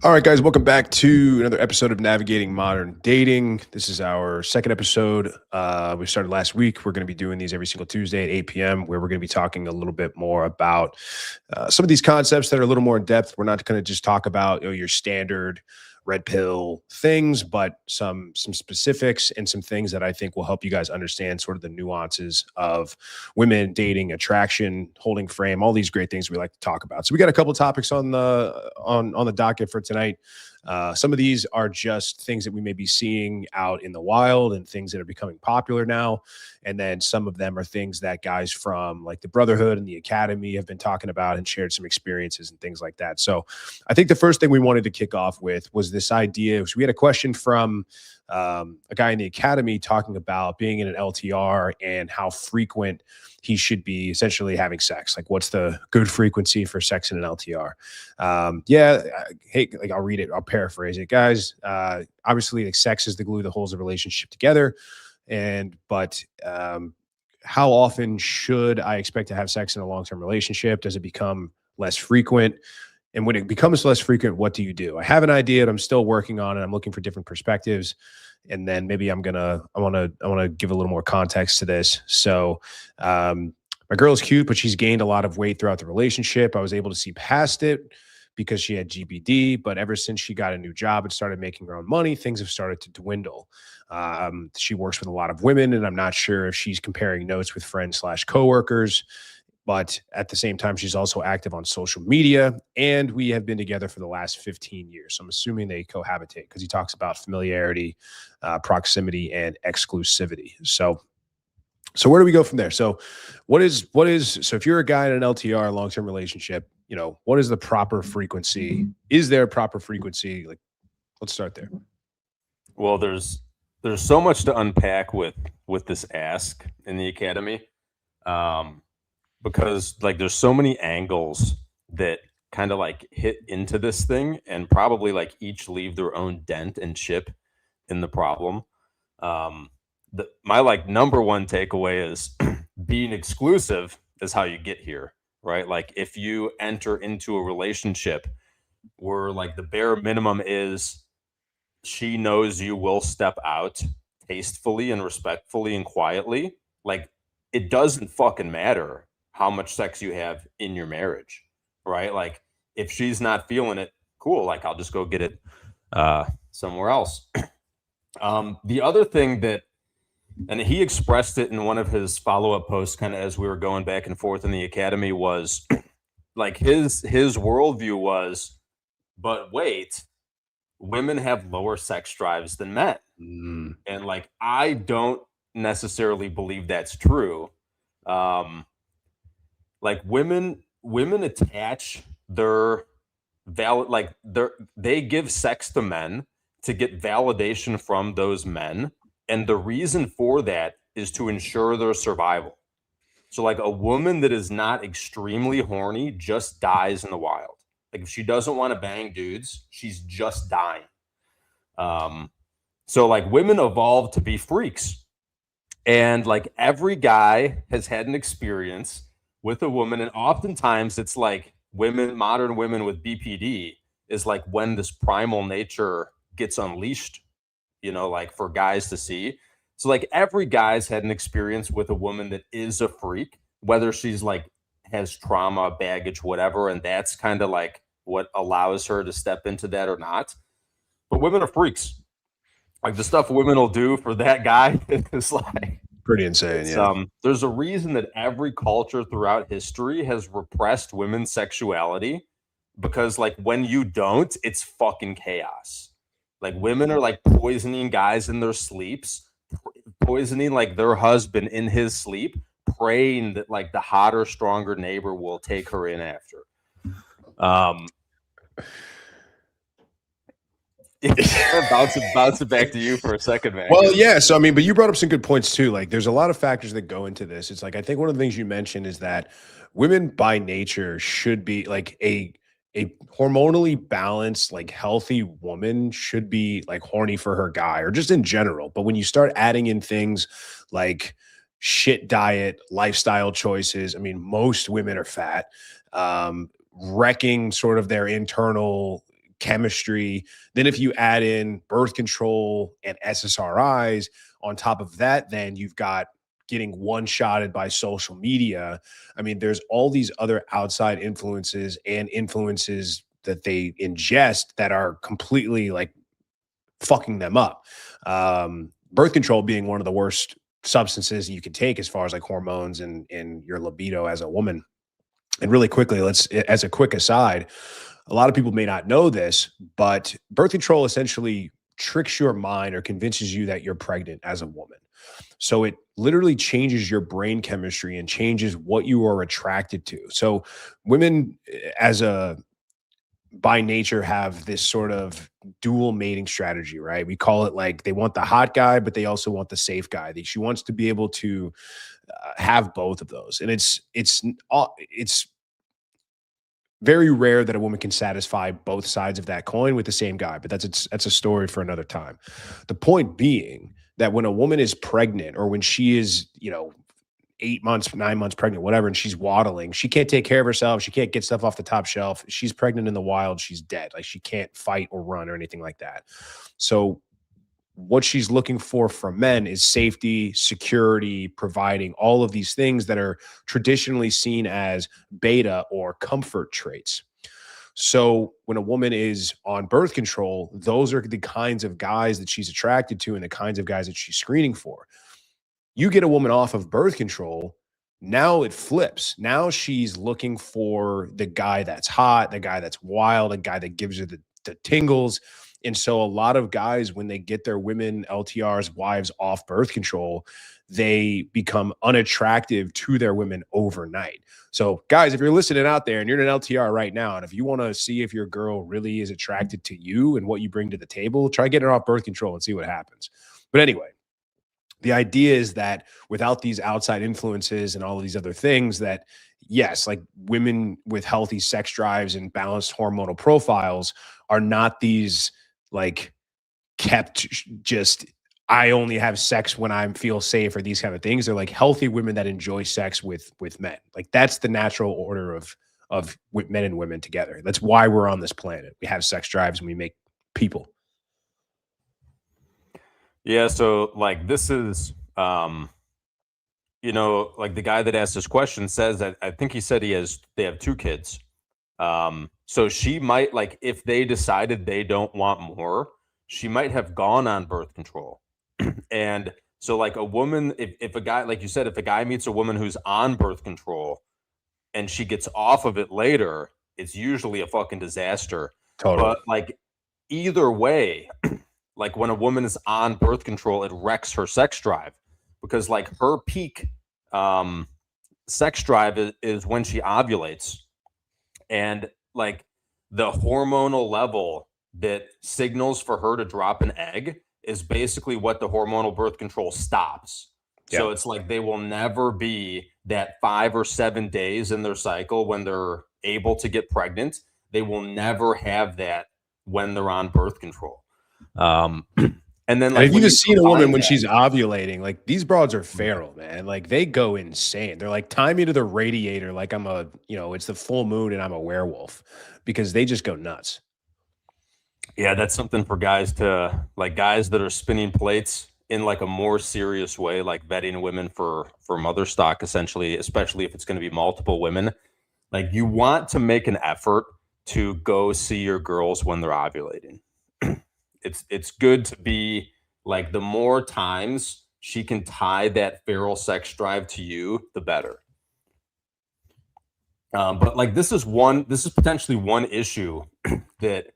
All right, guys, welcome back to another episode of Navigating Modern Dating. This is our second episode. We started last week. We're going to be doing these every single Tuesday at 8 p.m., where we're going to be talking a little bit more about some of these concepts that are a little more in depth. We're not going to just talk about your standard red pill things, but some specifics and some things that I think will help you guys understand sort of the nuances of women, dating, attraction, holding frame, all these great things we like to talk about. So we got a couple of topics on the docket for tonight. Some of these are just things that we may be seeing out in the wild and things that are becoming popular now. And then some of them are things that guys from like the Brotherhood and the Academy have been talking about and shared some experiences and things like that. So I think the first thing we wanted to kick off with was this idea. So we had a question from a guy in the Academy talking about being in an LTR and how frequent he should be essentially having sex. Like, what's the good frequency for sex in an LTR? Hey, like I'll read it. I'll paraphrase it, guys. Obviously, like, sex is the glue that holds a relationship together. But how often should I expect to have sex in a long-term relationship? Does it become less frequent? And when it becomes less frequent, what do you do? I have an idea, and I'm still working on it. I'm looking for different perspectives. And then maybe I want to give a little more context to this. So my girl is cute, but she's gained a lot of weight throughout the relationship. I was able to see past it because she had GBD, but ever since she got a new job and started making her own money, things have started to dwindle. She works with a lot of women, and I'm not sure if she's comparing notes with friends/coworkers. But at the same time, she's also active on social media, and we have been together for the last 15 years. So I'm assuming they cohabitate because he talks about familiarity, proximity, and exclusivity. So where do we go from there? So so if you're a guy in an LTR, long-term relationship, what is the proper frequency? Is there a proper frequency? Like, let's start there. Well, there's so much to unpack with this ask in the Academy. Because like there's so many angles that kind of like hit into this thing and probably like each leave their own dent and chip in the problem. My like number one takeaway is being exclusive is how you get here, right? Like if you enter into a relationship where like the bare minimum is she knows you will step out tastefully and respectfully and quietly, like it doesn't fucking matter how much sex you have in your marriage, right? Like if she's not feeling it, cool. Like I'll just go get it somewhere else. The other thing that, and he expressed it in one of his follow-up posts, kind of as we were going back and forth in the Academy, was like his worldview was, but wait, women have lower sex drives than men. And like, I don't necessarily believe that's true. Like women attach their they give sex to men to get validation from those men. And the reason for that is to ensure their survival. So like a woman that is not extremely horny just dies in the wild. Like if she doesn't want to bang dudes, she's just dying. So like women evolved to be freaks. And like every guy has had an experience with a woman, and oftentimes it's like modern women with BPD is like when this primal nature gets unleashed, like for guys to see. So like every guy's had an experience with a woman that is a freak, whether she's like has trauma, baggage, whatever, and that's kind of like what allows her to step into that or not. But women are freaks. Like the stuff women will do for that guy is like pretty insane. Yeah. There's a reason that every culture throughout history has repressed women's sexuality, because like when you don't, it's fucking chaos. Like women are like poisoning guys in their sleeps, poisoning like their husband in his sleep, praying that like the hotter, stronger neighbor will take her in after. Bounce it back to you for a second, man. Well, yeah. So, I mean, but you brought up some good points too. Like there's a lot of factors that go into this. It's like, I think one of the things you mentioned is that women by nature should be like a hormonally balanced, like healthy woman should be like horny for her guy or just in general. But when you start adding in things like shit diet, lifestyle choices, I mean, most women are fat, wrecking sort of their internal chemistry. Then if you add in birth control and SSRIs on top of that, then you've got getting one-shotted by social media. I mean, there's all these other outside influences and influences that they ingest that are completely like fucking them up. Birth control being one of the worst substances you can take as far as like hormones and your libido as a woman. And really quickly, as a quick aside, a lot of people may not know this, but birth control essentially tricks your mind or convinces you that you're pregnant as a woman. So it literally changes your brain chemistry and changes what you are attracted to. So women as a by nature have this sort of dual mating strategy, right? We call it like they want the hot guy, but they also want the safe guy. She wants to be able to have both of those, and it's very rare that a woman can satisfy both sides of that coin with the same guy. But that's a story for another time. The point being that when a woman is pregnant or when she is, 8 months, 9 months pregnant, whatever, and she's waddling, she can't take care of herself. She can't get stuff off the top shelf. She's pregnant in the wild. She's dead. Like she can't fight or run or anything like that. So what she's looking for from men is safety, security, providing all of these things that are traditionally seen as beta or comfort traits. So when a woman is on birth control, those are the kinds of guys that she's attracted to and the kinds of guys that she's screening for. You get a woman off of birth control, now it flips. Now she's looking for the guy that's hot, the guy that's wild, a guy that gives her the tingles. And so a lot of guys, when they get their women, LTRs, wives off birth control, they become unattractive to their women overnight. So guys, if you're listening out there and you're in an LTR right now, and if you want to see if your girl really is attracted to you and what you bring to the table, try getting her off birth control and see what happens. But anyway, the idea is that without these outside influences and all of these other things, that yes, like women with healthy sex drives and balanced hormonal profiles are not these like kept just I only have sex when I feel safe or these kind of things. They're like healthy women that enjoy sex with men. Like that's the natural order of men and women together. That's why we're on this planet. We have sex drives and we make people. Yeah, so like this is like the guy that asked this question says that I think he said they have 2 kids. So she might, like, if they decided they don't want more, she might have gone on birth control. And so like a woman, if a guy, like you said, if a guy meets a woman who's on birth control and she gets off of it later, it's usually a fucking disaster. Totally. But like either way, like when a woman is on birth control, it wrecks her sex drive because like her peak sex drive is when she ovulates. And like the hormonal level that signals for her to drop an egg is basically what the hormonal birth control stops. Yeah. So it's like they will never be that 5 or 7 days in their cycle when they're able to get pregnant. They will never have that when they're on birth control. And then, like, have you just seen a woman when that, she's ovulating? Like these broads are feral, man. Like they go insane. They're like, tie me to the radiator, like I'm it's the full moon and I'm a werewolf, because they just go nuts. Yeah, that's something for guys guys that are spinning plates in like a more serious way, like vetting women for mother stock, essentially, especially if it's going to be multiple women. Like you want to make an effort to go see your girls when they're ovulating. It's good to be like, the more times she can tie that feral sex drive to you, the better. But like this is potentially one issue that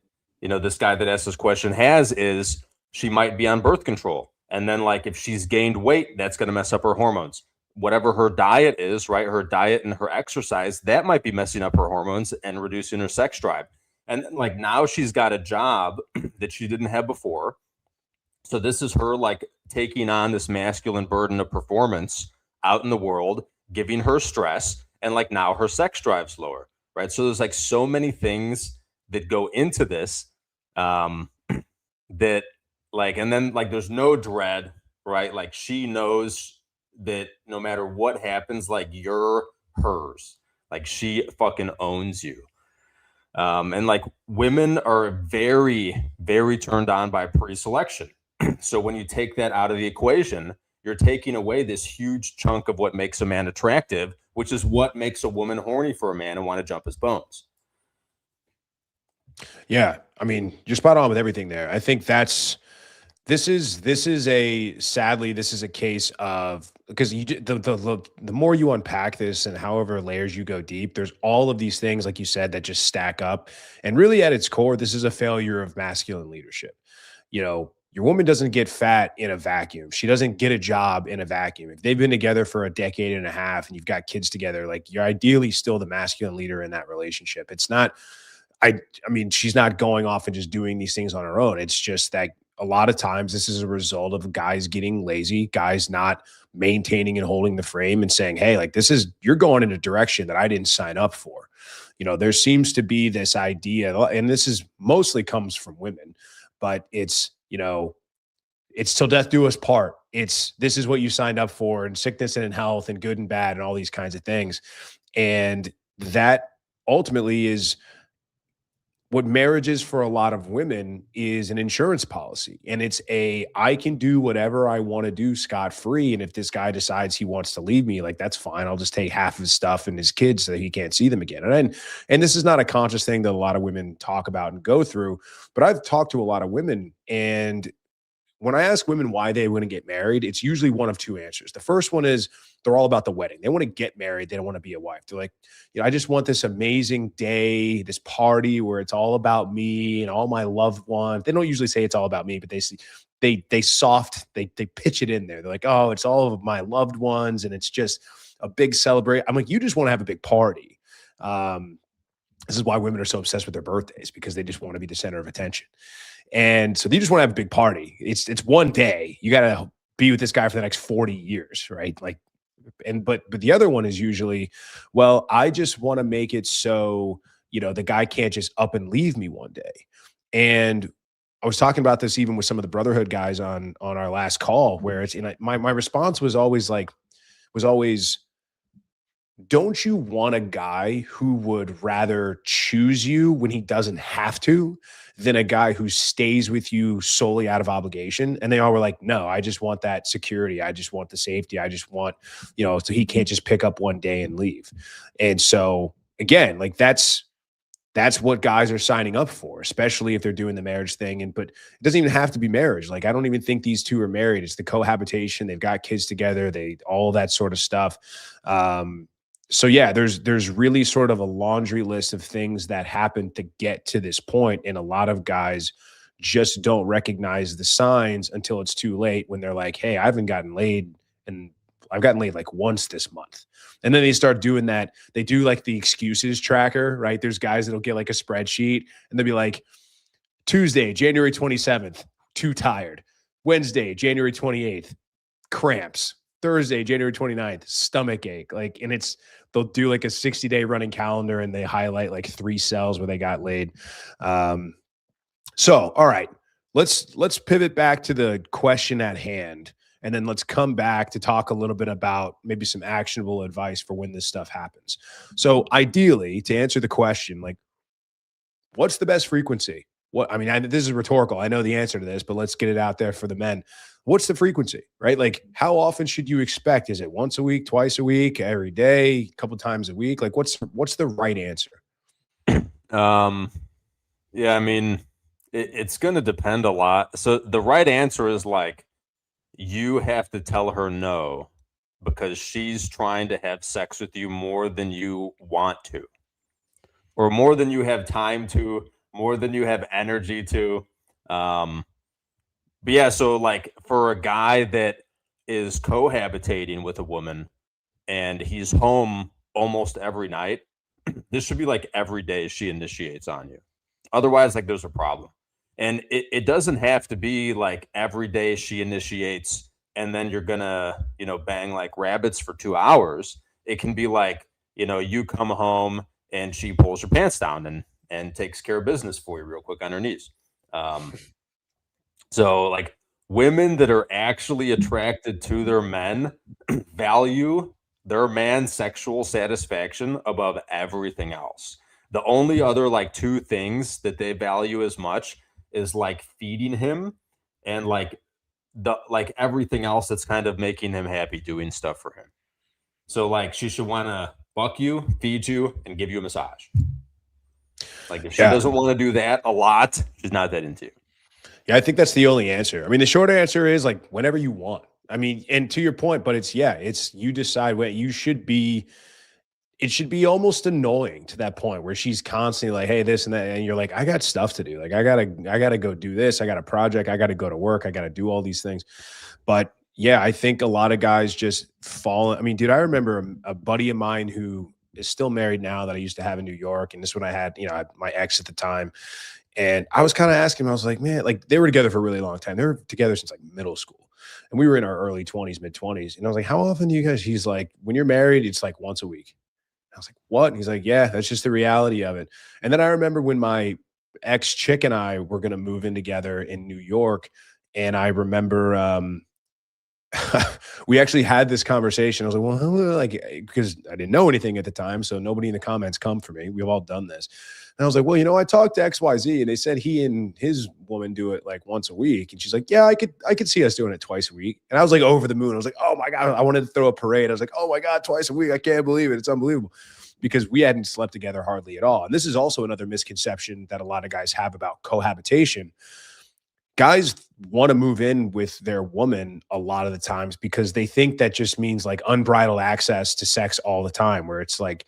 this guy that asked this question is she might be on birth control, and then like if she's gained weight, that's going to mess up her hormones. Whatever her diet is, right? Her diet and her exercise, that might be messing up her hormones and reducing her sex drive. And like now she's got a job that she didn't have before. So this is her like taking on this masculine burden of performance out in the world, giving her stress, and like now her sex drive's lower, right? So there's like so many things that go into this that like, and then like there's no dread, right? Like she knows that no matter what happens, like you're hers. Like she fucking owns you. And like women are very, very turned on by pre-selection. So when you take that out of the equation, you're taking away this huge chunk of what makes a man attractive, which is what makes a woman horny for a man and want to jump his bones. Yeah, I mean, you're spot on with everything there. I think this is a sadly this is a case of because the more you unpack this and however layers you go deep, there's all of these things like you said that just stack up, and really at its core, this is a failure of masculine leadership. Your woman doesn't get fat in a vacuum. She doesn't get a job in a vacuum. If they've been together for a decade and a half and you've got kids together, like you're ideally still the masculine leader in that relationship. It's not I mean, she's not going off and just doing these things on her own. It's just that a lot of times this is a result of guys getting lazy, guys not maintaining and holding the frame and saying, "Hey, like you're going in a direction that I didn't sign up for." There seems to be this idea, and this is mostly comes from women, but it's till death do us part. This is what you signed up for, and sickness and in health and good and bad and all these kinds of things. And that ultimately is what marriage is for a lot of women is an insurance policy. And it's I can do whatever I want to do scot free. And if this guy decides he wants to leave me, like that's fine. I'll just take half of his stuff and his kids so that he can't see them again. And this is not a conscious thing that a lot of women talk about and go through, but I've talked to a lot of women, and when I ask women why they want to get married, it's usually one of two answers. The first one is they're all about the wedding. They want to get married. They don't want to be a wife. They're like, I just want this amazing day, this party where it's all about me and all my loved ones. They don't usually say it's all about me, but they pitch it in there. They're like, oh, it's all of my loved ones, and it's just a big celebration. I'm like, you just want to have a big party. This is why women are so obsessed with their birthdays, because they just want to be the center of attention. And so they just want to have a big party. It's one day. You got to be with this guy for the next 40 years, right? Like, but the other one is usually, well, I just want to make it so, the guy can't just up and leave me one day. And I was talking about this even with some of the brotherhood guys on our last call, where it's my response was always don't you want a guy who would rather choose you when he doesn't have to than a guy who stays with you solely out of obligation? And they all were like, no, I just want that security. I just want the safety. I just want, so he can't just pick up one day and leave. And so again, like that's what guys are signing up for, especially if they're doing the marriage thing. But it doesn't even have to be marriage. Like, I don't even think these two are married. It's the cohabitation. They've got kids together. All that sort of stuff. So yeah, there's really sort of a laundry list of things that happen to get to this point, and a lot of guys just don't recognize the signs until it's too late, when they're like, "Hey, I haven't gotten laid, and I've gotten laid like once this month." And then they start doing that. They do like the excuses tracker, right? There's guys that'll get like a spreadsheet, and they'll be like, Tuesday, January 27th, too tired. Wednesday, January 28th, cramps. Thursday, January 29th, stomach ache. Like, and they'll do like a 60-day running calendar, and they highlight like 3 cells where they got laid. So, all right, let's pivot back to the question at hand, and then let's come back to talk a little bit about maybe some actionable advice for when this stuff happens. So ideally, to answer the question, like, what's the best frequency? This is rhetorical. I know the answer to this, but let's get it out there for the men. What's the frequency, right? Like, how often should you expect? Is it once a week, twice a week, every day, a couple times a week? Like, what's the right answer? Yeah, I mean, it's going to depend a lot. So the right answer is like, you have to tell her no because she's trying to have sex with you more than you want to, or more than you have time to, more than you have energy to. But yeah, so like for a guy that is cohabitating with a woman and he's home almost every night, this should be like every day she initiates on you. Otherwise, like there's a problem. And it doesn't have to be like every day she initiates and then you're gonna, bang like rabbits for 2 hours. It can be like, you come home and she pulls your pants down and takes care of business for you real quick on her knees. So like women that are actually attracted to their men value their man's sexual satisfaction above everything else. The only other like two things that they value as much is like feeding him and like everything else that's kind of making him happy doing stuff for him. So like she should want to fuck you, feed you, and give you a massage. Like if she Yeah. doesn't want to do that a lot, she's not that into you. Yeah, I think that's the only answer. I mean, the short answer is like whenever you want. I mean, and to your point, but it's you decide what you should be. It should be almost annoying to that point where she's constantly like, "Hey, this and that," and you're like, "I got stuff to do. Like, I gotta go do this. I got a project. I got to go to work. I got to do all these things." But yeah, I think a lot of guys just fall. I mean, dude, I remember a buddy of mine who is still married now that I used to have in New York, and this one I had, my ex at the time. And I was kind of asking him, I was like, man, like they were together for a really long time. They were together since like middle school. And we were in our early 20s, mid 20s. And I was like, how often do you guys? He's like, when you're married, it's like once a week. I was like, what? And he's like, yeah, that's just the reality of it. And then I remember when my ex chick and I were going to move in together in New York. And I remember we actually had this conversation. I was like, well, like, because I didn't know anything at the time. So nobody in the comments come for me. We've all done this. And I was like, well, I talked to XYZ and they said he and his woman do it like once a week. And she's like, yeah, I could see us doing it twice a week. And I was like over the moon. I was like, oh my God, I wanted to throw a parade. I was like, oh my God, twice a week. I can't believe it. It's unbelievable because we hadn't slept together hardly at all. And this is also another misconception that a lot of guys have about cohabitation. Guys want to move in with their woman a lot of the times because they think that just means like unbridled access to sex all the time, where it's like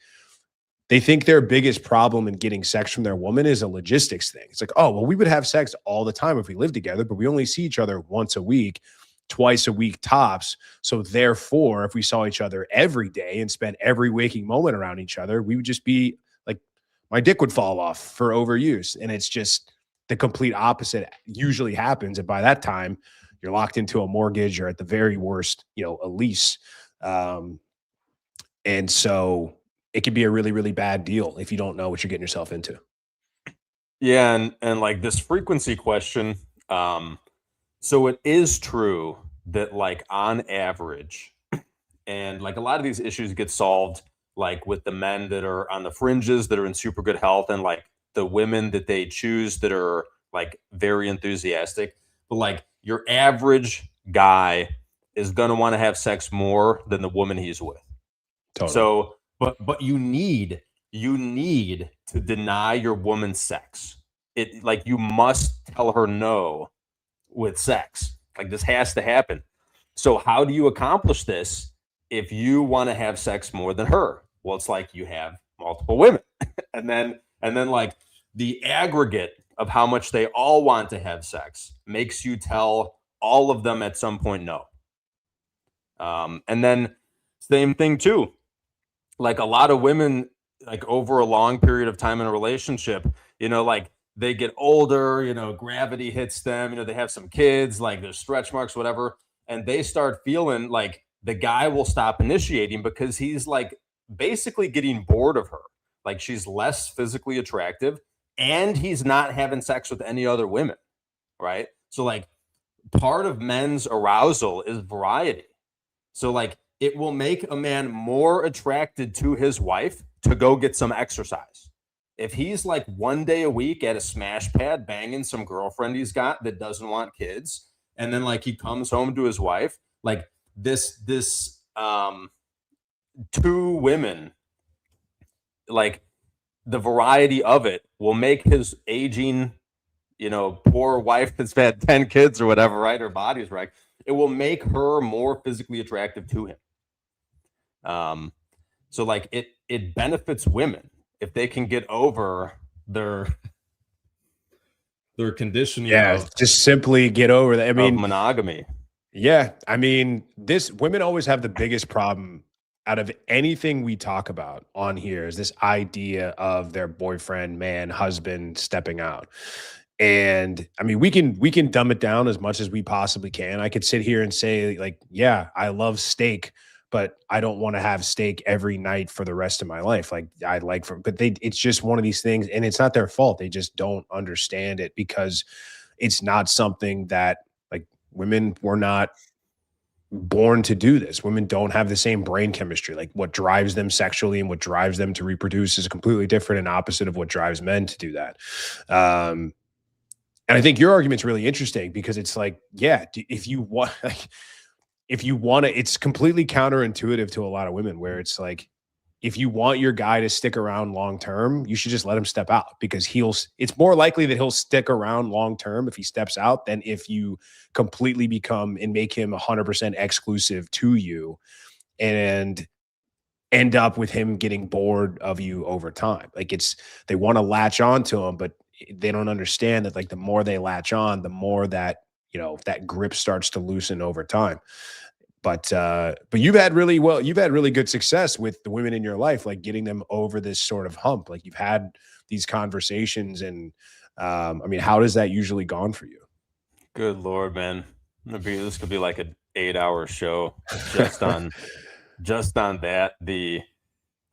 they think their biggest problem in getting sex from their woman is a logistics thing. It's like, oh, well, we would have sex all the time if we lived together, but we only see each other once a week, twice a week tops. So therefore, if we saw each other every day and spent every waking moment around each other, we would just be like, my dick would fall off for overuse. And it's just the complete opposite usually happens. And by that time, you're locked into a mortgage or at the very worst, a lease. And so it could be a really, really bad deal if you don't know what you're getting yourself into. Yeah, and like this frequency question, so it is true that like on average, and like a lot of these issues get solved like with the men that are on the fringes that are in super good health and like the women that they choose that are like very enthusiastic. But like your average guy is gonna want to have sex more than the woman he's with. Totally. So, but you need to deny your woman sex. It like you must tell her no with sex. Like this has to happen. So how do you accomplish this if you want to have sex more than her? Well, it's like you have multiple women. and then like the aggregate of how much they all want to have sex makes you tell all of them at some point no. And then same thing too. Like a lot of women, like over a long period of time in a relationship, like they get older, gravity hits them, they have some kids, like there's stretch marks, whatever. And they start feeling like the guy will stop initiating because he's like basically getting bored of her. Like she's less physically attractive and he's not having sex with any other women. Right. So like part of men's arousal is variety. So like it will make a man more attracted to his wife to go get some exercise. If he's like one day a week at a smash pad banging some girlfriend he's got that doesn't want kids, and then like he comes home to his wife, like this two women, like the variety of it will make his aging, poor wife that's had 10 kids or whatever, right? Her body's right. It will make her more physically attractive to him. So like it benefits women if they can get over their conditioning. Yeah, just simply get over that. I mean, monogamy. Yeah, I mean, women always have the biggest problem out of anything we talk about on here is this idea of their boyfriend, man, husband stepping out. And I mean, we can dumb it down as much as we possibly can. I could sit here and say like, yeah, I love steak, but I don't want to have steak every night for the rest of my life. Like it's just one of these things and it's not their fault. They just don't understand it because it's not something that like women were not born to do this. Women don't have the same brain chemistry. Like what drives them sexually and what drives them to reproduce is completely different and opposite of what drives men to do that. And I think your argument's really interesting because it's like, yeah, if you want, like, if you want to, it's completely counterintuitive to a lot of women where it's like, if you want your guy to stick around long term, you should just let him step out because it's more likely that he'll stick around long term if he steps out than if you completely become and make him 100% exclusive to you and end up with him getting bored of you over time. Like they want to latch on to him, but they don't understand that like the more they latch on, the more that, that grip starts to loosen over time. But you've had really good success with the women in your life, like getting them over this sort of hump. Like you've had these conversations and I mean, how does that usually gone for you? Good Lord, man. This could be like an 8-hour show just on that.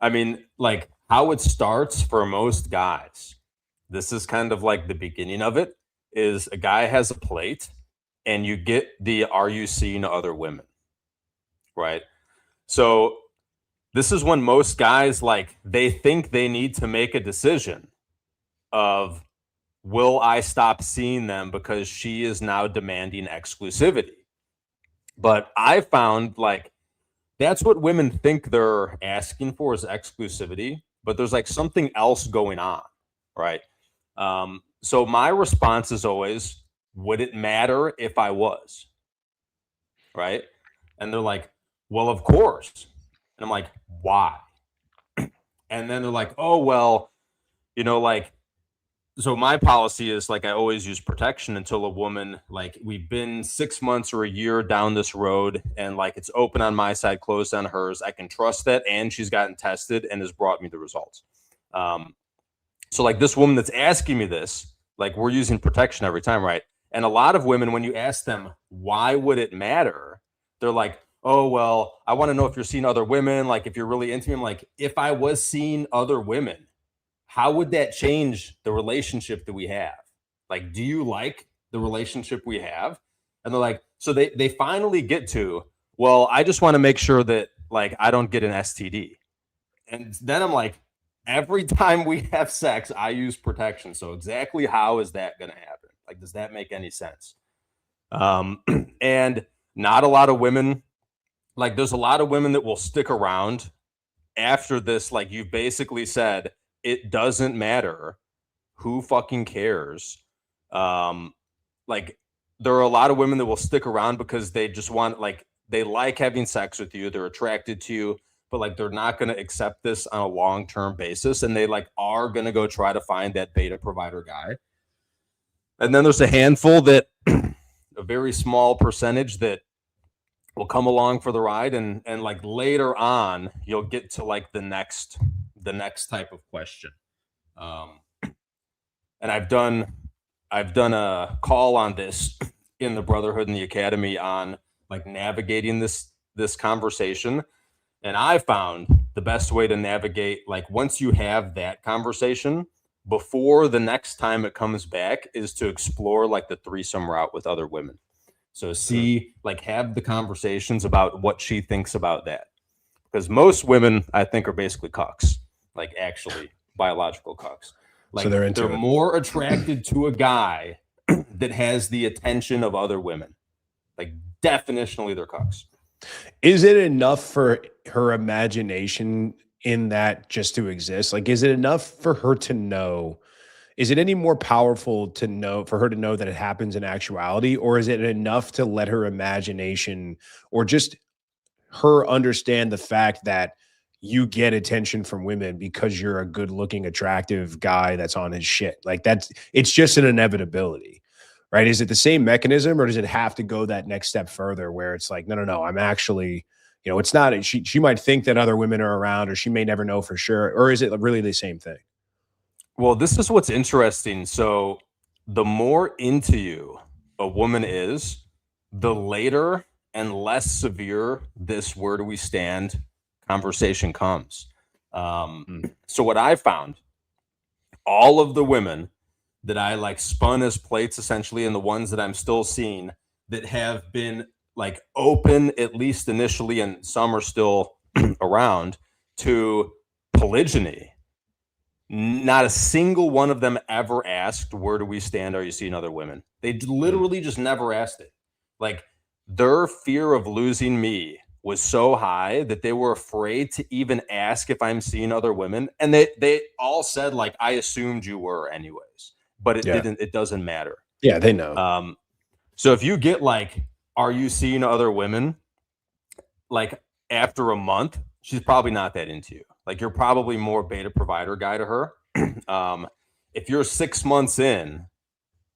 I mean, like how it starts for most guys. This is kind of like the beginning of it is a guy has a plate and you get are you seeing other women? Right. So this is when most guys like they think they need to make a decision of will I stop seeing them because she is now demanding exclusivity? But I found like that's what women think they're asking for is exclusivity, but there's like something else going on, right? So my response is always, would it matter if I was? Right? And they're like, well, of course. And I'm like, why? And then they're like, oh, well, like, so my policy is like I always use protection until a woman, like we've been 6 months or a year down this road and like it's open on my side, closed on hers. I can trust that. And she's gotten tested and has brought me the results. So like this woman that's asking me this, like we're using protection every time, right? And a lot of women, when you ask them, why would it matter? They're like, oh, well, I want to know if you're seeing other women. Like if you're really into me, I'm like, if I was seeing other women, how would that change the relationship that we have? Like, do you like the relationship we have? And they're like, so they finally get to, well, I just want to make sure that like I don't get an STD. And then I'm like, every time we have sex, I use protection. So exactly how is that going to happen? Like, does that make any sense? And not a lot of women, like there's a lot of women that will stick around after this. Like you've basically said, it doesn't matter. Who fucking cares? Like there are a lot of women that will stick around because they just want, like, they like having sex with you. They're attracted to you, but like they're not going to accept this on a long-term basis. And they like are going to go try to find that beta provider guy. And then there's a handful that a very small percentage that will come along for the ride. And like later on, you'll get to like the next type of question. And I've done a call on this in the Brotherhood and the Academy on like navigating this conversation. And I found the best way to navigate, like once you have that conversation, before the next time it comes back, is to explore like the threesome route with other women. So see, like have the conversations about what she thinks about that. Because most women, I think, are basically cucks, like actually biological cucks. Like So they're more attracted to a guy that has the attention of other women. Like definitionally they're cucks. Is it enough for her imagination in that just to exist? Like, is it enough for her to know? Is it any more powerful to know for her to know that it happens in actuality, or is it enough to let her imagination or just her understand the fact that you get attention from women because you're a good-looking, attractive guy that's on his shit? Like it's just an inevitability. Right? Is it the same mechanism or does it have to go that next step further where it's like, no, I'm actually, it's not, she might think that other women are around or she may never know for sure. Or is it really the same thing? Well, this is what's interesting. So the more into you a woman is, the later and less severe this where do we stand conversation comes. So what I found, all of the women that I like spun as plates essentially, and the ones that I'm still seeing that have been like open, at least initially, and some are still around, to polygyny. Not a single one of them ever asked, where do we stand? Are you seeing other women? They literally just never asked it. Like, their fear of losing me was so high that they were afraid to even ask if I'm seeing other women. And they all said, like, I assumed you were anyways, but it doesn't matter. Yeah, they know. So if you get like, are you seeing other women? Like, after a month, she's probably not that into you. Like, you're probably more beta provider guy to her. If you're 6 months in,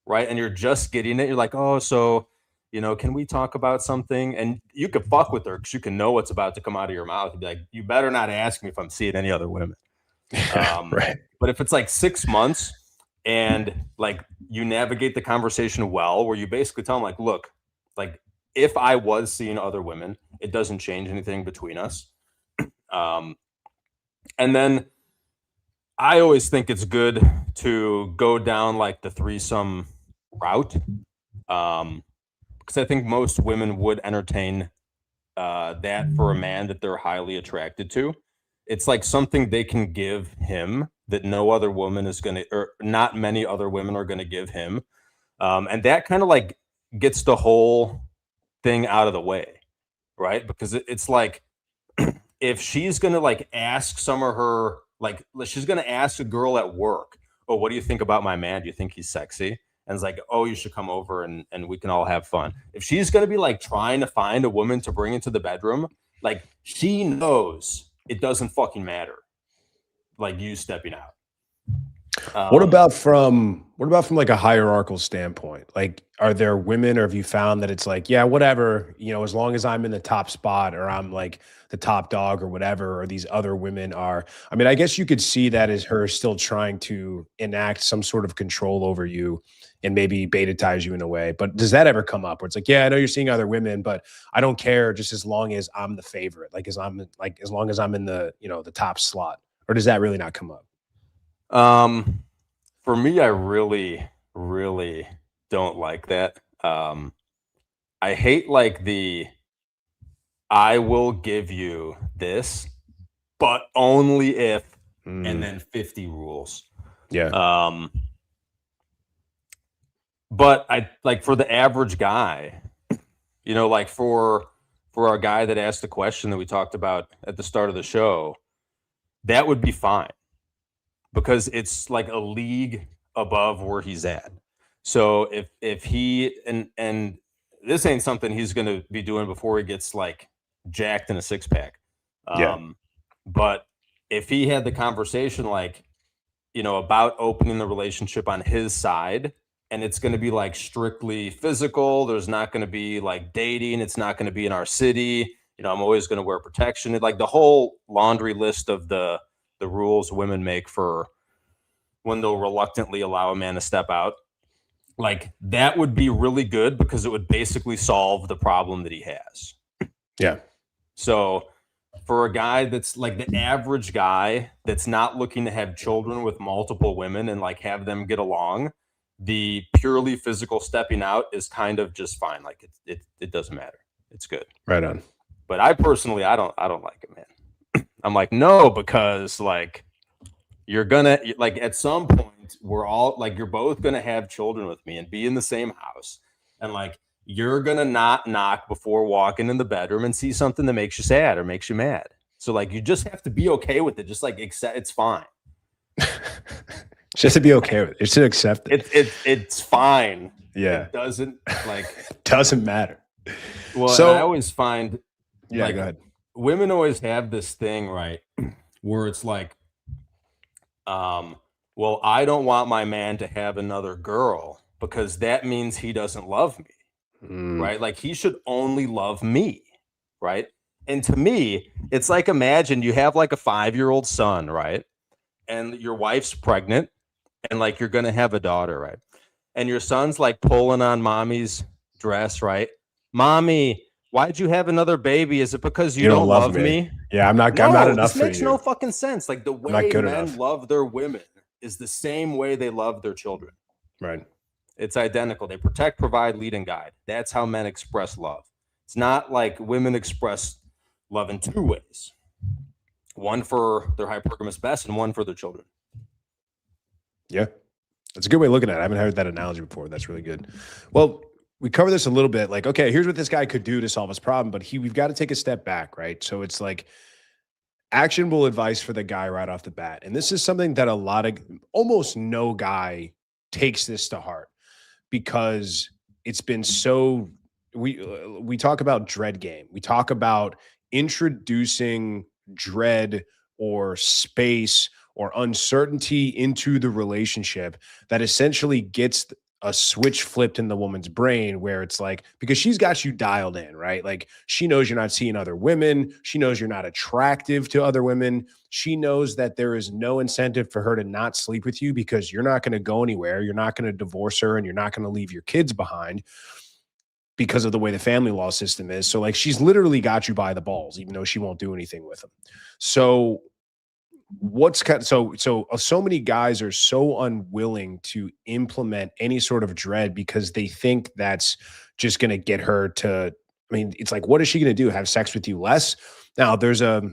right, and you're just getting it, you're like, oh, so, can we talk about something? And you could fuck with her because you can know what's about to come out of your mouth and be like, you better not ask me if I'm seeing any other women. Right. But if it's like 6 months and like you navigate the conversation well, where you basically tell them like, look, like, if I was seeing other women, it doesn't change anything between us. And then I always think it's good to go down like the threesome route. Because I think most women would entertain that for a man that they're highly attracted to. It's like something they can give him that no other woman is going to, or not many other women are going to give him. And that kind of like gets the whole thing out of the way, right? Because it's like, if she's going to like ask some of her, like, she's going to ask a girl at work, oh, what do you think about my man? Do you think he's sexy? And it's like, oh, you should come over and we can all have fun. If she's going to be like trying to find a woman to bring into the bedroom, like, she knows it doesn't fucking matter. Like, you stepping out. What about from like a hierarchical standpoint? Like, are there women, or have you found that it's like, yeah, whatever, as long as I'm in the top spot or I'm like the top dog or whatever, or these other women are, I mean, I guess you could see that as her still trying to enact some sort of control over you and maybe beta-tize you in a way. But does that ever come up where it's like, yeah, I know you're seeing other women, but I don't care just as long as I'm the favorite, like as long as I'm in the, the top slot, or does that really not come up? For me, I really, really don't like that. I hate like I will give you this, but only if, and then 50 rules. Yeah. But I like, for the average guy, like for our guy that asked the question that we talked about at the start of the show, that would be fine, because it's like a league above where he's at. So if he, and this ain't something he's going to be doing before he gets like jacked in a six pack. But if he had the conversation, like, about opening the relationship on his side, and it's going to be like strictly physical, there's not going to be like dating, it's not going to be in our city, I'm always going to wear protection, like the whole laundry list of the rules women make for when they'll reluctantly allow a man to step out, like, that would be really good, because it would basically solve the problem that he has. Yeah. So for a guy that's like the average guy that's not looking to have children with multiple women and like have them get along, the purely physical stepping out is kind of just fine. Like, it doesn't matter. It's good. Right on. But I personally, I don't like it, man. I'm like, no, because like, you're gonna, like, at some point, we're all like, you're both gonna have children with me and be in the same house, and like, you're gonna not knock before walking in the bedroom and see something that makes you sad or makes you mad. So like, you just have to be okay with it. Just like, accept, it's fine. Just to be okay with it. Just to accept it. It's fine. Yeah. It doesn't like doesn't matter. Well, so I always find, yeah, like, go ahead. Women always have this thing, right, where it's like, well, I don't want my man to have another girl because that means he doesn't love me. Right? Like, he should only love me. Right? And to me, it's like, imagine you have like a 5-year-old son, right? And your wife's pregnant, and like, you're going to have a daughter, right? And your son's like pulling on mommy's dress, right? Mommy, why'd you have another baby? Is it because you don't love me? Yeah, I'm not enough this for you. makes no fucking sense. Like, the way men love their women is the same way they love their children. Right. It's identical. They protect, provide, lead, and guide. That's how men express love. It's not like women express love in two ways. One for their hypergamous best and one for their children. Yeah. That's a good way of looking at it. I haven't heard that analogy before. That's really good. Well, we cover this a little bit. Like, okay, here's what this guy could do to solve his problem, but we've got to take a step back, right? So it's like actionable advice for the guy right off the bat. And this is something that almost no guy takes this to heart because it's been so we talk about dread game. We talk about introducing dread or space or uncertainty into the relationship that essentially gets a switch flipped in the woman's brain where it's like, because she's got you dialed in, right? Like she knows you're not seeing other women. She knows you're not attractive to other women. She knows that there is no incentive for her to not sleep with you because you're not going to go anywhere. You're not going to divorce her and you're not going to leave your kids behind because of the way the family law system is. So like she's literally got you by the balls, even though she won't do anything with them. So so many guys are so unwilling to implement any sort of dread because they think that's just going to get her to, I mean, it's like, what is she going to do? Have sex with you less? Now there's a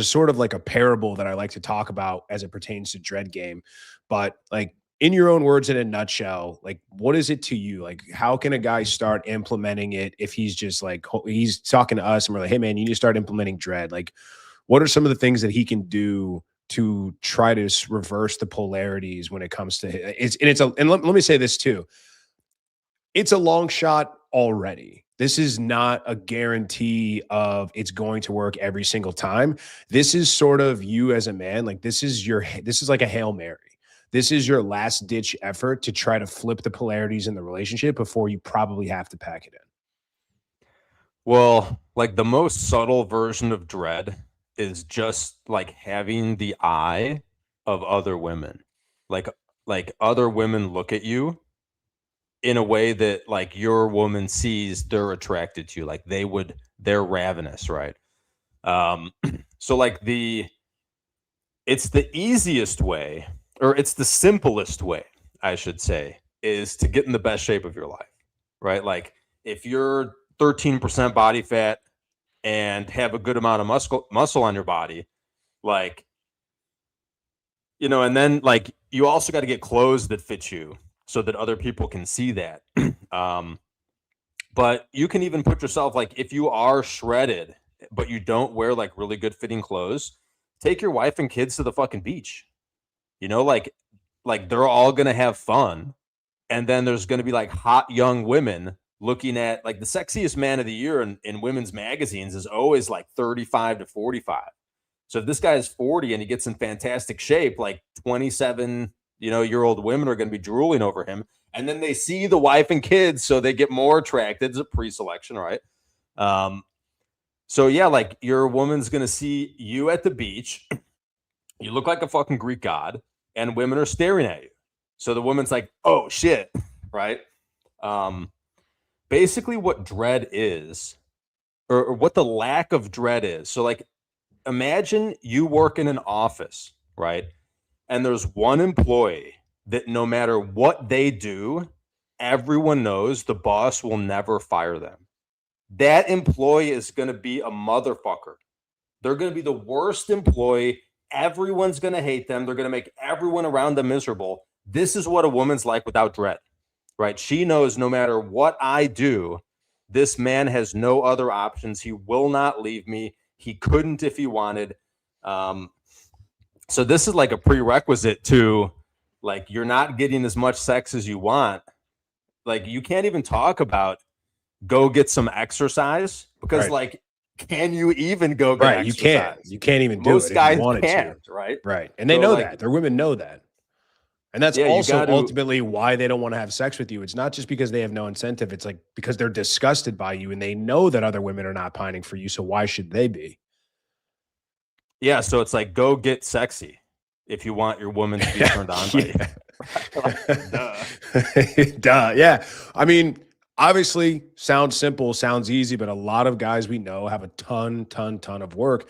sort of like a parable that I like to talk about as it pertains to dread game, but like in your own words, in a nutshell, like what is it to you? Like how can a guy start implementing it if he's just like, he's talking to us and we're like, hey man, you need to start implementing dread. Like, what are some of the things that he can do to try to reverse the polarities when it comes to let me say this too. It's a long shot already. This is not a guarantee of it's going to work every single time. This is sort of you as a man. Like this is like a Hail Mary. This is your last ditch effort to try to flip the polarities in the relationship before you probably have to pack it in. Well, like the most subtle version of dread is just like having the eye of other women. Like other women look at you in a way that like your woman sees they're attracted to you. Like they're ravenous, right? So like it's the easiest way, or it's the simplest way, I should say, is to get in the best shape of your life, right? Like if you're 13% body fat and have a good amount of muscle on your body, like, and then like you also got to get clothes that fit you so that other people can see that. But you can even put yourself, like if you are shredded but you don't wear like really good fitting clothes, take your wife and kids to the fucking beach. Like they're all gonna have fun, and then there's gonna be like hot young women looking at, like, the sexiest man of the year in women's magazines is always like 35 to 45. So if this guy is 40 and he gets in fantastic shape, like 27 year old women are going to be drooling over him, and then they see the wife and kids, so they get more attracted. It's a pre-selection, right? So yeah, like your woman's going to see you at the beach. You look like a fucking Greek god, and women are staring at you. So the woman's like, oh shit, right? Basically what dread is, or what the lack of dread is. So like, imagine you work in an office, right? And there's one employee that no matter what they do, everyone knows the boss will never fire them. That employee is going to be a motherfucker. They're going to be the worst employee. Everyone's going to hate them. They're going to make everyone around them miserable. This is what a woman's like without dread, right? She knows no matter what I do, this man has no other options. He will not leave me. He couldn't if he wanted. So this is like a prerequisite to, like, you're not getting as much sex as you want. Like, you can't even talk about go get some exercise because, right. Like, can you even go get right? exercise? You can't even do Most it. guys if you wanted can't, to. right? Right, and they So, know like, that. Their women know that. And that's yeah, also ultimately why they don't want to have sex with you. It's not just because they have no incentive. It's like because they're disgusted by you and they know that other women are not pining for you. So why should they be? Yeah. So it's like, go get sexy if you want your woman to be turned on by you. Duh. Yeah. I mean, obviously sounds simple, sounds easy, but a lot of guys we know have a ton of work.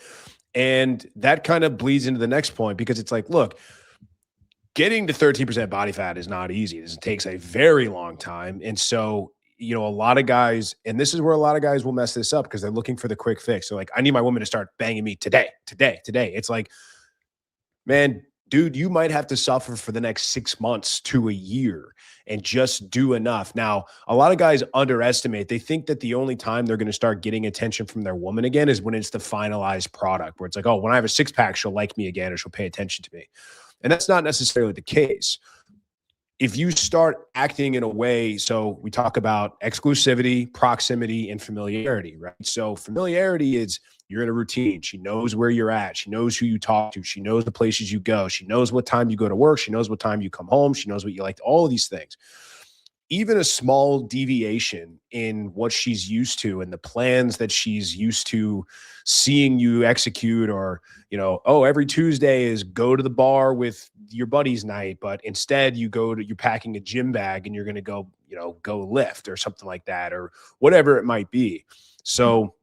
And that kind of bleeds into the next point because it's like, look, getting to 13% body fat is not easy. It takes a very long time. And so a lot of guys, and this is where a lot of guys will mess this up because they're looking for the quick fix. They're like, I need my woman to start banging me today, today, today. It's like, man, dude, you might have to suffer for the next 6 months to a year and just do enough. Now, a lot of guys underestimate. They think that the only time they're going to start getting attention from their woman again is when it's the finalized product, where it's like, oh, when I have a six pack, she'll like me again or she'll pay attention to me. And that's not necessarily the case. If you start acting in a way, so we talk about exclusivity, proximity, and familiarity, right? So familiarity is you're in a routine. She knows where you're at. She knows who you talk to. She knows the places you go. She knows what time you go to work. She knows what time you come home. She knows what you like, all of these things. Even a small deviation in what she's used to and the plans that she's used to seeing you execute, or, oh, every Tuesday is go to the bar with your buddies night, but instead you're packing a gym bag and you're going to go lift or something like that, or whatever it might be. So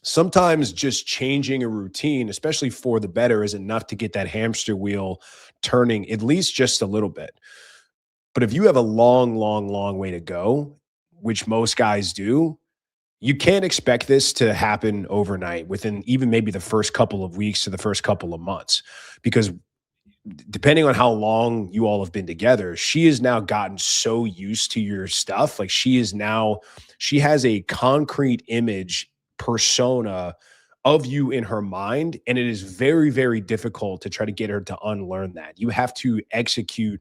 sometimes just changing a routine, especially for the better, is enough to get that hamster wheel turning at least just a little bit. But if you have a long, long, long way to go, which most guys do, you can't expect this to happen overnight within even maybe the first couple of weeks to the first couple of months, because depending on how long you all have been together, she has now gotten so used to your stuff. Like she has a concrete image persona of you in her mind. And it is very, very difficult to try to get her to unlearn that. You have to execute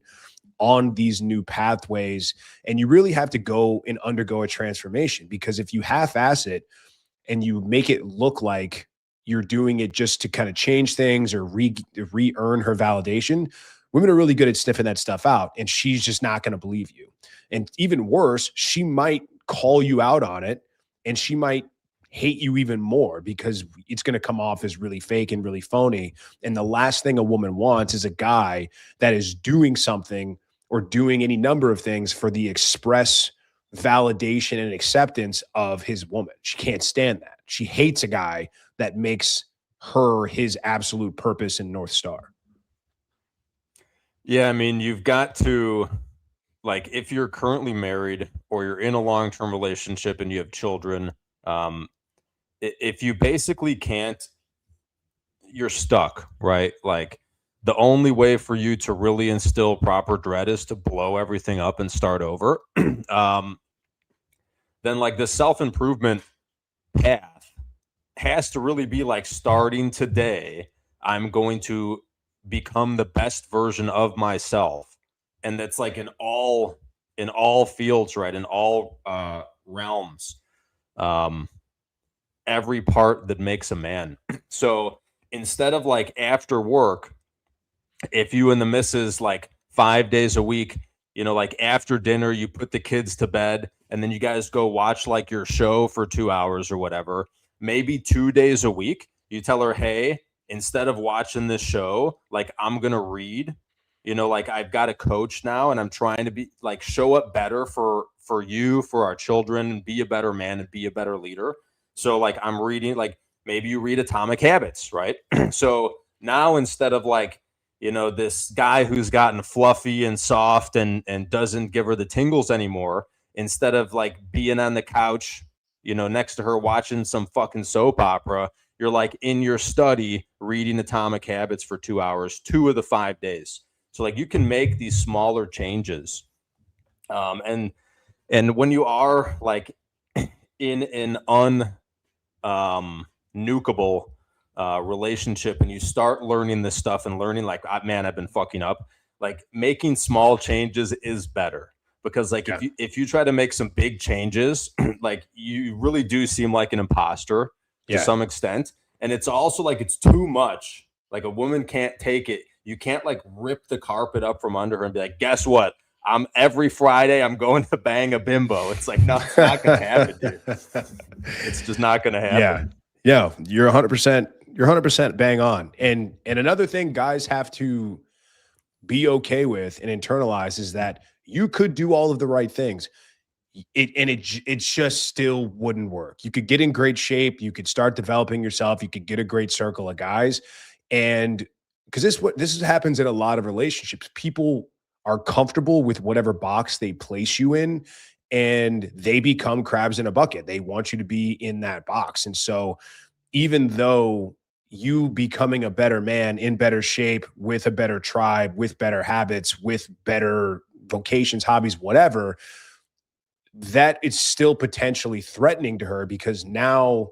on these new pathways, and you really have to go and undergo a transformation, because if you half-ass it and you make it look like you're doing it just to kind of change things or re-earn her validation, women are really good at sniffing that stuff out, and she's just not going to believe you. And even worse, she might call you out on it, and she might hate you even more because it's going to come off as really fake and really phony. And the last thing a woman wants is a guy that is doing something or doing any number of things for the express validation and acceptance of his woman. She can't stand that. She hates a guy that makes her his absolute purpose and North Star. Yeah, I mean, you've got to, like, if you're currently married or you're in a long-term relationship and you have children, if you basically can't, you're stuck, right? Like, the only way for you to really instill proper dread is to blow everything up and start over. Then, like, the self-improvement path has to really be like, starting today, I'm going to become the best version of myself. And that's like in all fields, right? In all realms. Every part that makes a man. So instead of like after work, if you and the missus, like 5 days a week, like after dinner, you put the kids to bed and then you guys go watch like your show for 2 hours or whatever, maybe 2 days a week, you tell her, hey, instead of watching this show, like I'm going to read, like I've got a coach now and I'm trying to be like, show up better for you, for our children, and be a better man and be a better leader. So like I'm reading, like maybe you read Atomic Habits, right? So now instead of like, this guy who's gotten fluffy and soft and doesn't give her the tingles anymore, instead of like being on the couch, next to her watching some fucking soap opera, you're like in your study reading Atomic Habits for 2 hours, 2 of the 5 days. So like you can make these smaller changes. And when you are like in an nukeable relationship and you start learning this stuff and learning like, man, I've been fucking up, like making small changes is better, because like if you try to make some big changes, like you really do seem like an imposter to some extent. And it's also like, it's too much. Like a woman can't take it. You can't like rip the carpet up from under her and be like, guess what? Every Friday I'm going to bang a bimbo. It's like, no, it's not going to happen, dude. It's just not going to happen. Yeah. You're 100%. You're 100% bang on. And another thing guys have to be okay with and internalize is that you could do all of the right things. It just still wouldn't work. You could get in great shape. You could start developing yourself. You could get a great circle of guys. And because this happens in a lot of relationships. People are comfortable with whatever box they place you in. and they become crabs in a bucket. They want you to be in that box. And so even though you becoming a better man, in better shape, with a better tribe, with better habits, with better vocations, hobbies, whatever, that it's still potentially threatening to her, because now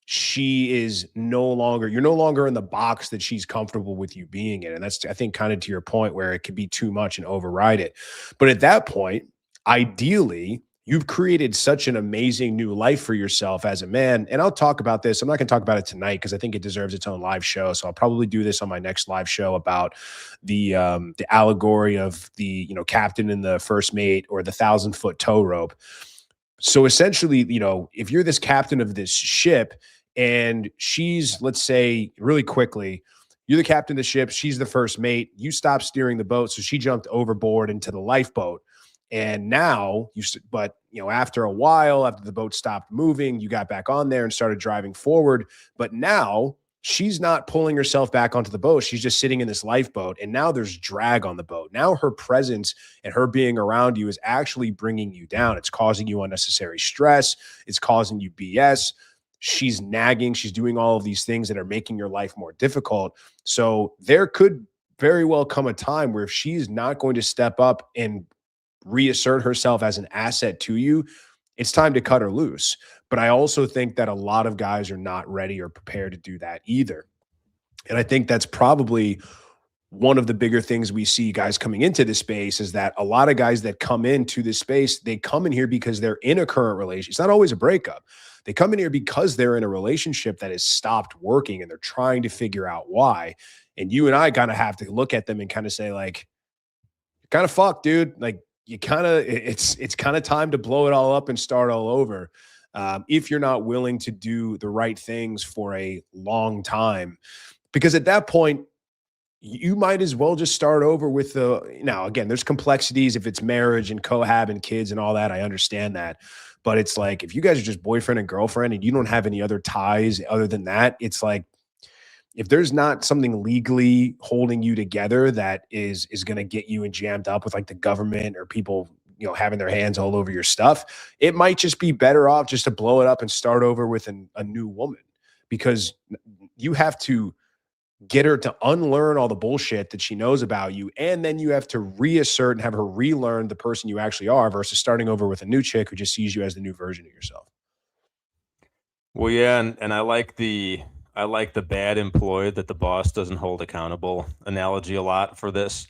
you're no longer in the box that she's comfortable with you being in. And that's, I think, kind of to your point, where it could be too much and override it. But at that point, ideally, you've created such an amazing new life for yourself as a man. And I'll talk about this. I'm not going to talk about it tonight because I think it deserves its own live show. So I'll probably do this on my next live show about the allegory of the, captain and the first mate, or the 1,000-foot tow rope. So essentially, if you're this captain of this ship and she's, let's say, really quickly, you're the captain of the ship, she's the first mate, you stop steering the boat, so she jumped overboard into the lifeboat. And now after a while, after the boat stopped moving, you got back on there and started driving forward. But now she's not pulling herself back onto the boat. She's just sitting in this lifeboat. And now there's drag on the boat. Now her presence and her being around you is actually bringing you down. It's causing you unnecessary stress. It's causing you BS. She's nagging. She's doing all of these things that are making your life more difficult. So there could very well come a time where if she's not going to step up and reassert herself as an asset to you, it's time to cut her loose. But I also think that a lot of guys are not ready or prepared to do that either. And I think that's probably one of the bigger things we see guys coming into this space, is that a lot of guys that come into this space, they come in here because they're in a current relationship. It's not always a breakup. They come in here because they're in a relationship that has stopped working and they're trying to figure out why. And you and I kind of have to look at them and kind of say, like, kind of fucked, dude. Like, it's kind of time to blow it all up and start all over. If you're not willing to do the right things for a long time, because at that point, you might as well just start over with now again, there's complexities if it's marriage and cohab and kids and all that. I understand that. But it's like, if you guys are just boyfriend and girlfriend and you don't have any other ties other than that, it's like, if there's not something legally holding you together that is going to get you and jammed up with like the government or people, having their hands all over your stuff, it might just be better off just to blow it up and start over with a new woman, because you have to get her to unlearn all the bullshit that she knows about you. And then you have to reassert and have her relearn the person you actually are, versus starting over with a new chick who just sees you as the new version of yourself. Well, yeah. And I like the bad employee that the boss doesn't hold accountable analogy a lot for this.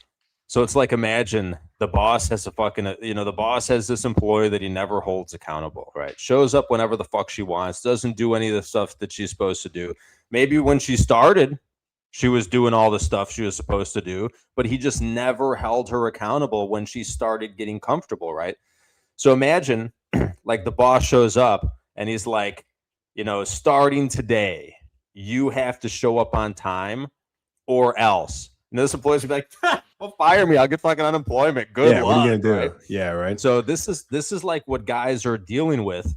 So it's like, imagine the boss has the boss has this employee that he never holds accountable, right? Shows up whenever the fuck she wants, doesn't do any of the stuff that she's supposed to do. Maybe when she started, she was doing all the stuff she was supposed to do, but he just never held her accountable when she started getting comfortable, right? So imagine like the boss shows up and he's like, starting today, you have to show up on time or else. And this employee's gonna be like, well, fire me. I'll get fucking unemployment. Good luck. What are you gonna do? Right? Yeah, right. So this is like what guys are dealing with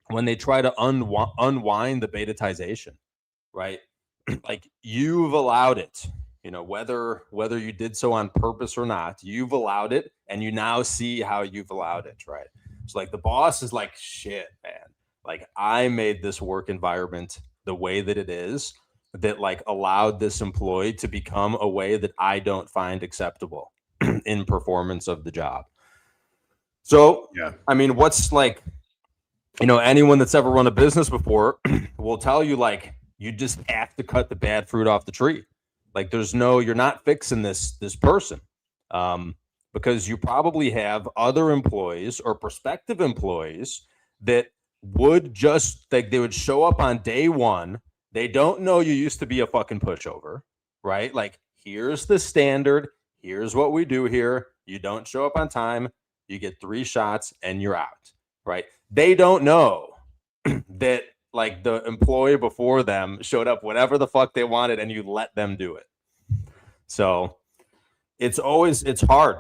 when they try to unwind the betatization, right? Like, you've allowed it, whether you did so on purpose or not, you've allowed it, and you now see how you've allowed it, right? So like the boss is like, shit, man. Like, I made this work environment the way that it is, that like allowed this employee to become a way that I don't find acceptable in performance of the job. So, yeah, I mean, what's like, anyone that's ever run a business before will tell you, like, you just have to cut the bad fruit off the tree. Like, you're not fixing this person, because you probably have other employees or prospective employees that would just like, they would show up on day one. They don't know you used to be a fucking pushover, right? Like, here's the standard. Here's what we do here. You don't show up on time, you get 3 shots and you're out, right? They don't know that like the employee before them showed up whatever the fuck they wanted and you let them do it. So it's hard.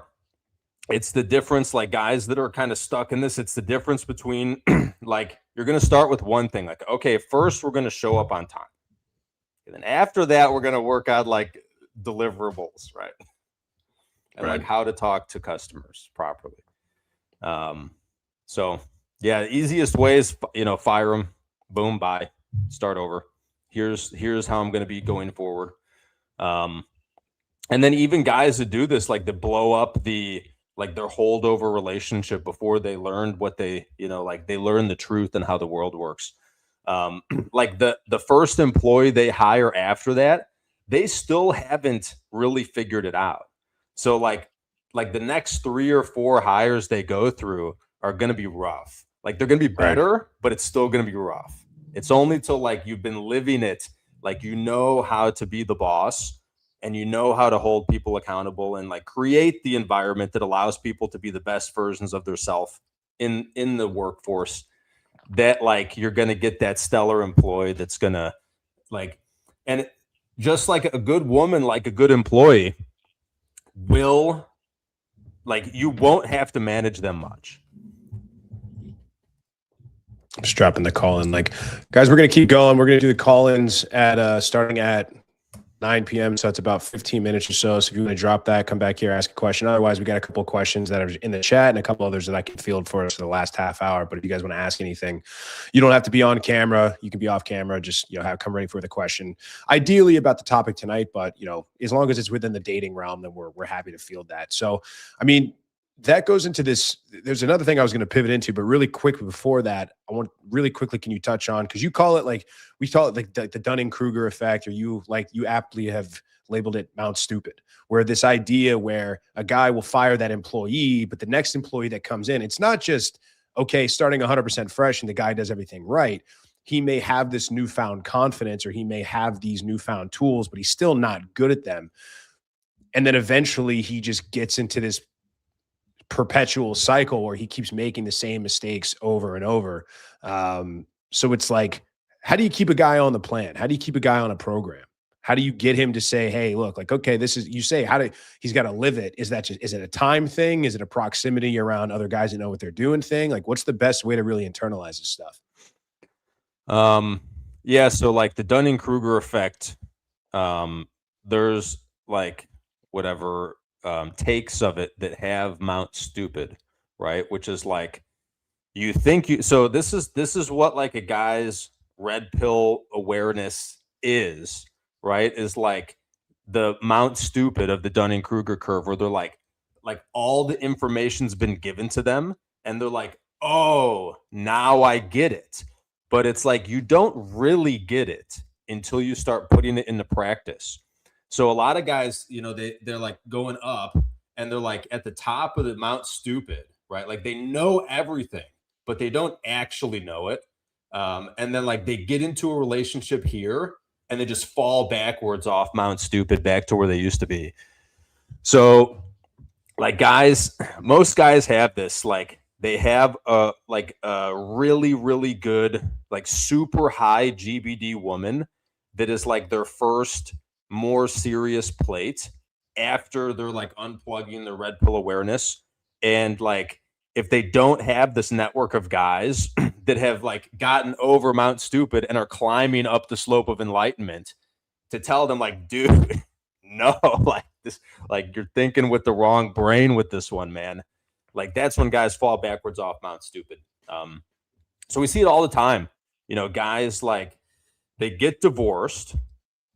It's the difference, like, guys that are kind of stuck in this, it's the difference between like, you're going to start with one thing, like, okay, first we're going to show up on time. And then after that, we're going to work out like deliverables, right? And like how to talk to customers properly. So yeah, the easiest way is, fire them, boom, bye, start over. Here's how I'm going to be going forward. And then even guys that do this, like that blow up their holdover relationship before they learned what they, like they learn the truth and how the world works. Like the first employee they hire after that, they still haven't really figured it out. So like the next 3 or 4 hires they go through are going to be rough. Like they're going to be better, but it's still going to be rough. It's only till like you've been living it, like how to be the boss and how to hold people accountable and like create the environment that allows people to be the best versions of themselves in the workforce, that like you're going to get that stellar employee that's going to like, and just like a good woman, like a good employee will, like, you won't have to manage them much. Just dropping the call in. Like, guys, we're going to keep going. We're going to do the call-ins at starting at 9 p.m. So it's about 15 minutes or so. So if you want to drop that, come back here, ask a question. Otherwise, we got a couple of questions that are in the chat and a couple others that I can field for us for the last half hour. But if you guys want to ask anything, you don't have to be on camera. You can be off camera. Just, come ready for the question. Ideally about the topic tonight, but, as long as it's within the dating realm, then we're happy to field that. So, I mean, that goes into this. There's another thing I was going to pivot into, but really quick before that, I want really quickly, can you touch on, because you call it we call it like the Dunning-Kruger effect, or you aptly have labeled it Mount Stupid, where this idea where a guy will fire that employee, but the next employee that comes in, it's not just, okay, starting 100% fresh and the guy does everything right. He may have this newfound confidence, or he may have these newfound tools, but he's still not good at them. And then eventually he just gets into this perpetual cycle where he keeps making the same mistakes over and over. So it's like, how do you keep a guy on the plan? How do you keep a guy on a program? How do you get him to say, hey, look, like, okay, this is, you say, he's got to live it. Is it a time thing? Is it a proximity around other guys that know what they're doing thing? Like, what's the best way to really internalize this stuff? Yeah. So like the Dunning-Kruger effect, there's like whatever, takes of it that have Mount Stupid, right? Which is like, you think so this is what like a guy's red pill awareness is, right? Is like the Mount Stupid of the Dunning-Kruger curve, where they're like all the information's been given to them and they're like, oh, now I get it. But it's like, you don't really get it until you start putting it into practice. So a lot of guys, they're like going up and they're like at the top of the Mount Stupid, right? Like they know everything, but they don't actually know it. And then like they get into a relationship here and they just fall backwards off Mount Stupid back to where they used to be. So like most guys have this, like they have a really, really good, like super high GBD woman that is like their first more serious plate after they're like unplugging their red pill awareness. And like, if they don't have this network of guys that have like gotten over Mount Stupid and are climbing up the slope of enlightenment, to tell them like, dude, no, like this, like you're thinking with the wrong brain with this one, man. Like that's when guys fall backwards off Mount Stupid. So we see it all the time. Guys like they get divorced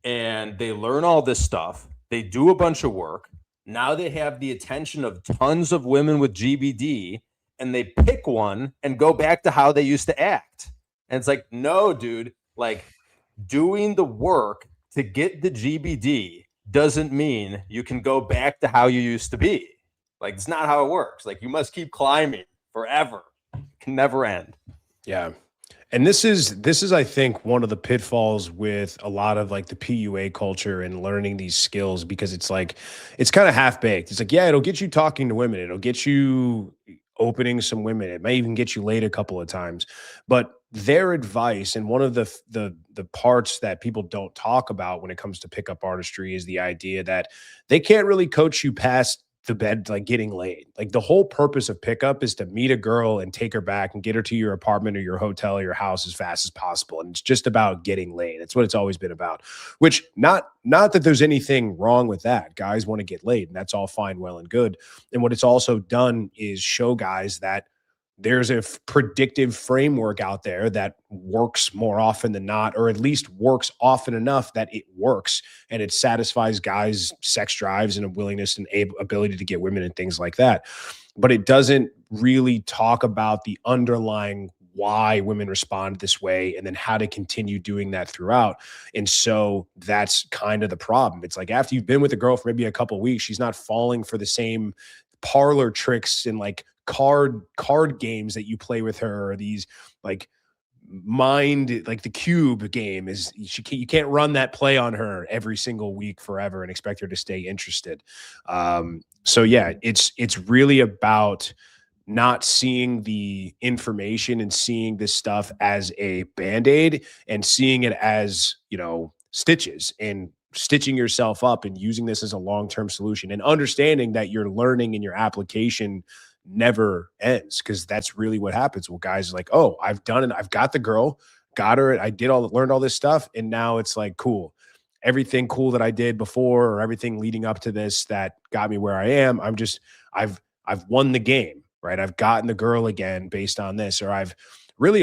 and they learn all this stuff. They do a bunch of work. Now they have the attention of tons of women with GBD, and they pick one and go back to how they used to act. And it's like, no, dude, like doing the work to get the GBD doesn't mean you can go back to how you used to be. Like, it's not how it works. Like, you must keep climbing forever. It can never end. Yeah. And this is, I think, one of the pitfalls with a lot of like the PUA culture and learning these skills, because it's like, it's kind of half baked. It's like, yeah, it'll get you talking to women. It'll get you opening some women. It may even get you laid a couple of times, but their advice, and one of the parts that people don't talk about when it comes to pickup artistry, is the idea that they can't really coach you past the bed, like getting laid. Like the whole purpose of pickup is to meet a girl and take her back and get her to your apartment or your hotel or your house as fast as possible. And it's just about getting laid. That's what it's always been about, which not that there's anything wrong with that. Guys want to get laid, and that's all fine, well and good. And what it's also done is show guys that there's a predictive framework out there that works more often than not, or at least works often enough that it works and it satisfies guys' sex drives and a willingness and ability to get women and things like that. But it doesn't really talk about the underlying why women respond this way and then how to continue doing that throughout. And so that's kind of the problem. It's like after you've been with a girl for maybe a couple of weeks, she's not falling for the same parlor tricks and like card games that you play with her, or these like mind, like the cube game is you can't run that play on her every single week forever and expect her to stay interested. So yeah, it's really about not seeing the information and seeing this stuff as a band-aid and seeing it as, stitches and stitching yourself up and using this as a long-term solution and understanding that your learning and your application never ends, because that's really what happens. Well, guys are like, oh, I've done it. I've got the girl, got her. I learned all this stuff. And now it's like, cool. Everything cool that I did before or everything leading up to this that got me where I am, I've won the game, right? I've gotten the girl again based on this, or a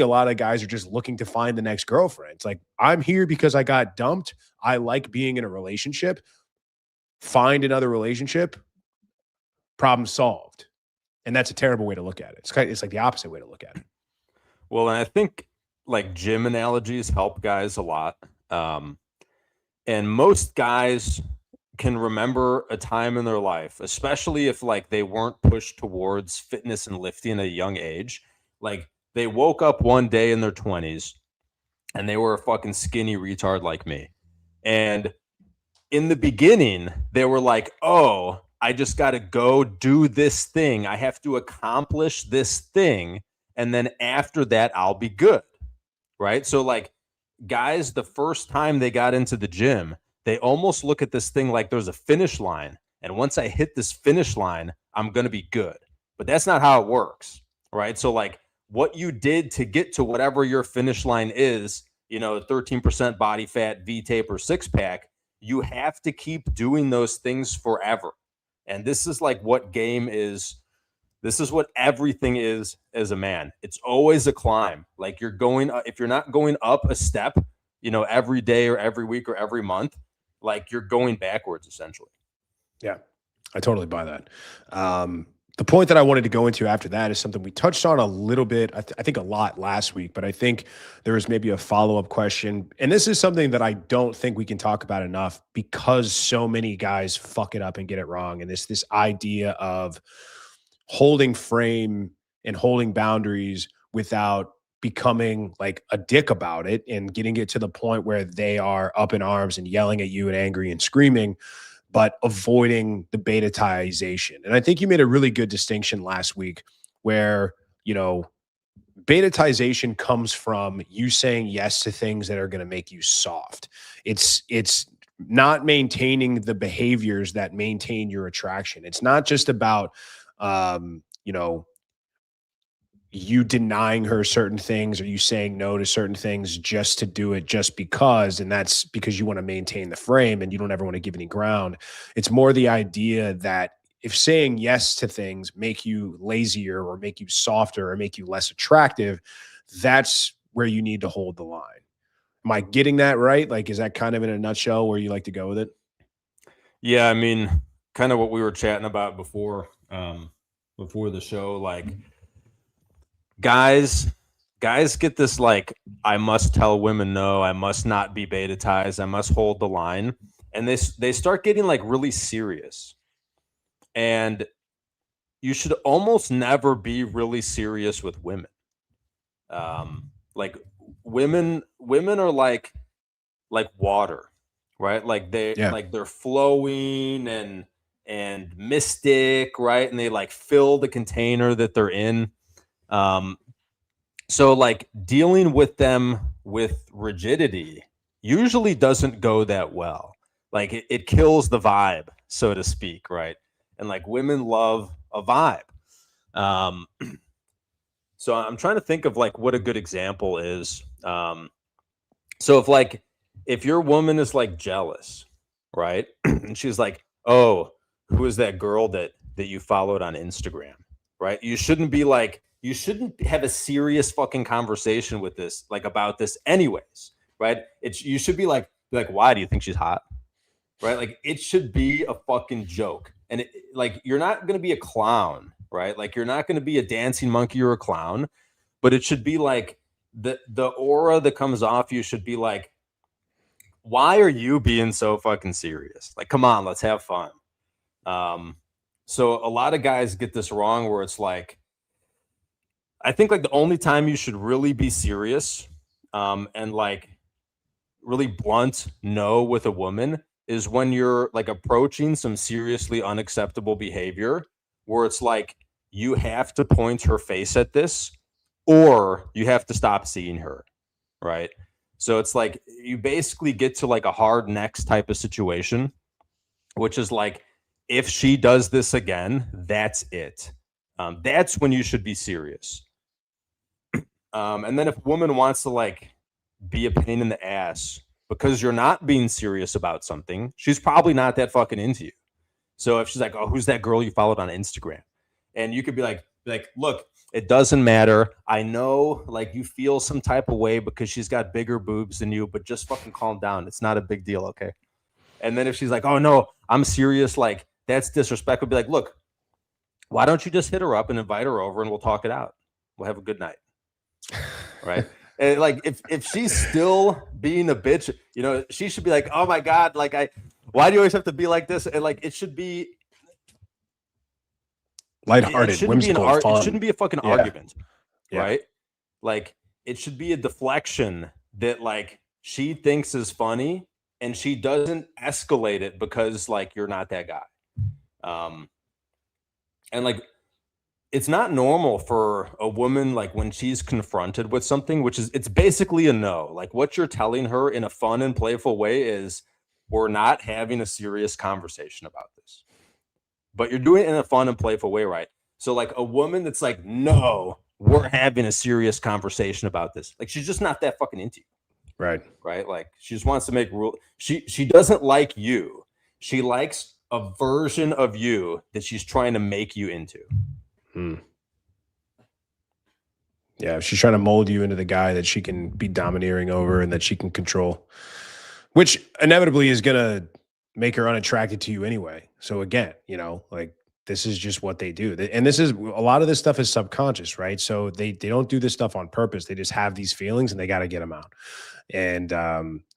lot of guys are just looking to find the next girlfriend. It's like, I'm here because I got dumped. I like being in a relationship. Find another relationship. Problem solved. And that's a terrible way to look at it. It's like the opposite way to look at it. Well, and I think like gym analogies help guys a lot. And most guys can remember a time in their life, especially if like they weren't pushed towards fitness and lifting at a young age. Like they woke up one day in their 20s and they were a fucking skinny retard like me. And in the beginning, they were like, oh, I just got to go do this thing. I have to accomplish this thing. And then after that, I'll be good. Right. So like guys, the first time they got into the gym, they almost look at this thing like there's a finish line. And once I hit this finish line, I'm going to be good. But that's not how it works. Right. So like what you did to get to whatever your finish line is, 13% body fat, V-tape, or six pack, you have to keep doing those things forever. And this is like what game is. This is what everything is as a man. It's always a climb. Like if you're not going up a step, every day or every week or every month, like you're going backwards essentially. Yeah, I totally buy that. The point that I wanted to go into after that is something we touched on a little bit, I think a lot last week, but I think there was maybe a follow-up question. And this is something that I don't think we can talk about enough because so many guys fuck it up and get it wrong. And this idea of holding frame and holding boundaries without becoming like a dick about it and getting it to the point where they are up in arms and yelling at you and angry and screaming, but avoiding the betatization. And I think you made a really good distinction last week where, betatization comes from you saying yes to things that are going to make you soft. It's not maintaining the behaviors that maintain your attraction. It's not just about, you denying her certain things or you saying no to certain things just to do it just because, and that's because you want to maintain the frame and you don't ever want to give any ground. It's more the idea that if saying yes to things make you lazier or make you softer or make you less attractive, that's where you need to hold the line. Am I getting that right? Like, is that kind of in a nutshell where you like to go with it? Yeah, I mean, kind of what we were chatting about before the show, like guys get this like, I must tell women no, I must not be betatized, I must hold the line, and they start getting like really serious. And you should almost never be really serious with women. Like women are like water, right? Like they're flowing and mystic, right? And they like fill the container that they're in. So like dealing with them with rigidity usually doesn't go that well. Like it kills the vibe, so to speak, right? And like women love a vibe. So I'm trying to think of like what a good example is. So if your woman is like jealous, right? And she's like, oh, who is that girl that you followed on Instagram, right? You shouldn't be like, you shouldn't have a serious fucking conversation with this, like about this anyways, right? You should be like, why do you think she's hot? Right? Like it should be a fucking joke. And like you're not going to be a clown, right? Like you're not going to be a dancing monkey or a clown, but it should be like the aura that comes off you should be like, why are you being so fucking serious? Like, come on, let's have fun. So a lot of guys get this wrong where it's like, I think like the only time you should really be serious, and like really blunt no with a woman is when you're like approaching some seriously unacceptable behavior where it's like you have to point her face at this or you have to stop seeing her, right? So it's like you basically get to like a hard next type of situation, which is like if she does this again, that's it. That's when you should be serious. And then if a woman wants to like be a pain in the ass because you're not being serious about something, she's probably not that fucking into you. So if she's like, "Oh, who's that girl you followed on Instagram?" and you could be like, "Look, it doesn't matter. I know, like, you feel some type of way because she's got bigger boobs than you, but just fucking calm down. It's not a big deal, okay?" And then if she's like, "Oh no, I'm serious," like that's disrespectful. Be like, "Look, why don't you just hit her up and invite her over and we'll talk it out? We'll have a good night." Right? And like if she's still being a bitch, you know, she should be like, "Oh my God, like why do you always have to be like this?" And like it should be lighthearted, whimsical, fun. It shouldn't be a fucking argument, right? Like it should be a deflection that like she thinks is funny and she doesn't escalate it because like you're not that guy. And like it's not normal for a woman like when she's confronted with something, which is it's basically a no. Like what you're telling her in a fun and playful way is we're not having a serious conversation about this. But you're doing it in a fun and playful way, right? So like a woman that's like, "No, we're having a serious conversation about this." Like she's just not that fucking into you. Right. Right? Like she just wants to make rule. She doesn't like you. She likes a version of you that she's trying to make you into. Yeah, she's trying to mold you into the guy that she can be domineering over and that she can control, which inevitably is going to make her unattracted to you anyway. So again, you know, like this is just what they do. And this is a lot of this stuff is subconscious, right? So they don't do this stuff on purpose. They just have these feelings and they got to get them out. And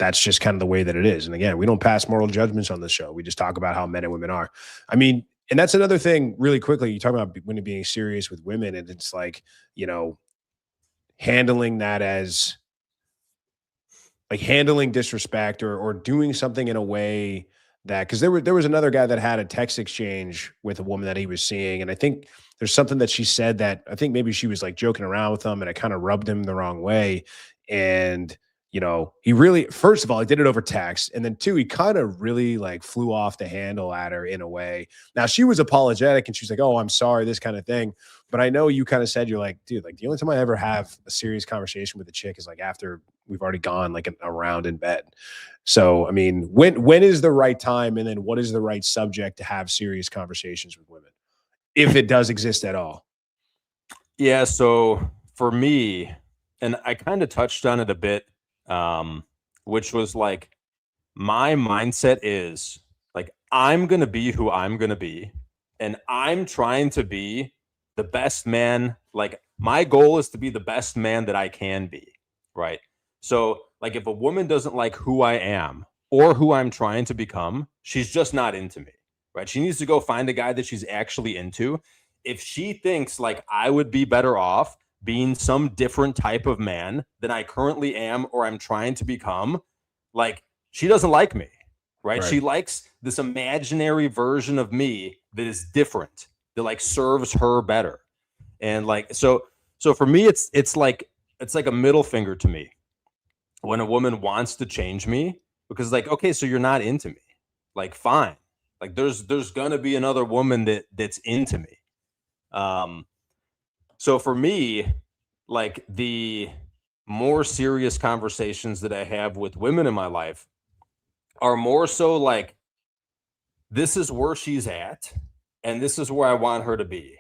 that's just kind of the way that it is. And again, we don't pass moral judgments on the show. We just talk about how men and women are. I mean, and that's another thing really quickly. You talk about women being serious with women and it's like, you know, handling that as like handling disrespect or doing something in a way that because there was another guy that had a text exchange with a woman that he was seeing, and I think there's something that she said that I think maybe she was like joking around with him, and it kind of rubbed him the wrong way, and you know he really first of all he did it over text, and then two he kind of really like flew off the handle at her in a way. Now she was apologetic and she was like, "Oh, I'm sorry," this kind of thing. But I know you kind of said you're like, dude, like the only time I ever have a serious conversation with a chick is like after we've already gone like a round in bed. So, I mean, when is the right time, and then what is the right subject to have serious conversations with women, if it does exist at all? Yeah. So for me, and I kind of touched on it a bit, which was like my mindset is like I'm gonna be who I'm gonna be, and I'm trying to be the best man. Like my goal is to be the best man that I can be, right? So like if a woman doesn't like who I am or who I'm trying to become, she's just not into me, right? She needs to go find a guy that she's actually into. If she thinks like I would be better off being some different type of man than I currently am or I'm trying to become, like she doesn't like me, right? She likes this imaginary version of me that is different, that like serves her better. And like so for me it's like a middle finger to me when a woman wants to change me because like okay, so you're not into me. Like fine. Like there's going to be another woman that's into me. So for me, like the more serious conversations that I have with women in my life are more so like this is where she's at and this is where I want her to be.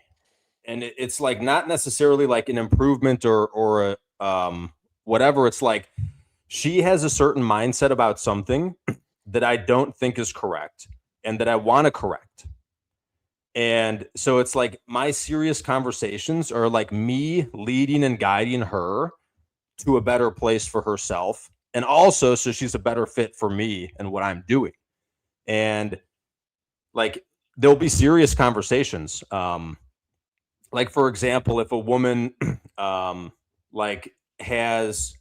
it's like not necessarily like an improvement or whatever. It's like she has a certain mindset about something that I don't think is correct and that I want to correct. And so it's like my serious conversations are like me leading and guiding her to a better place for herself. And also so she's a better fit for me and what I'm doing. And like there'll be serious conversations. Like for example, if a woman like has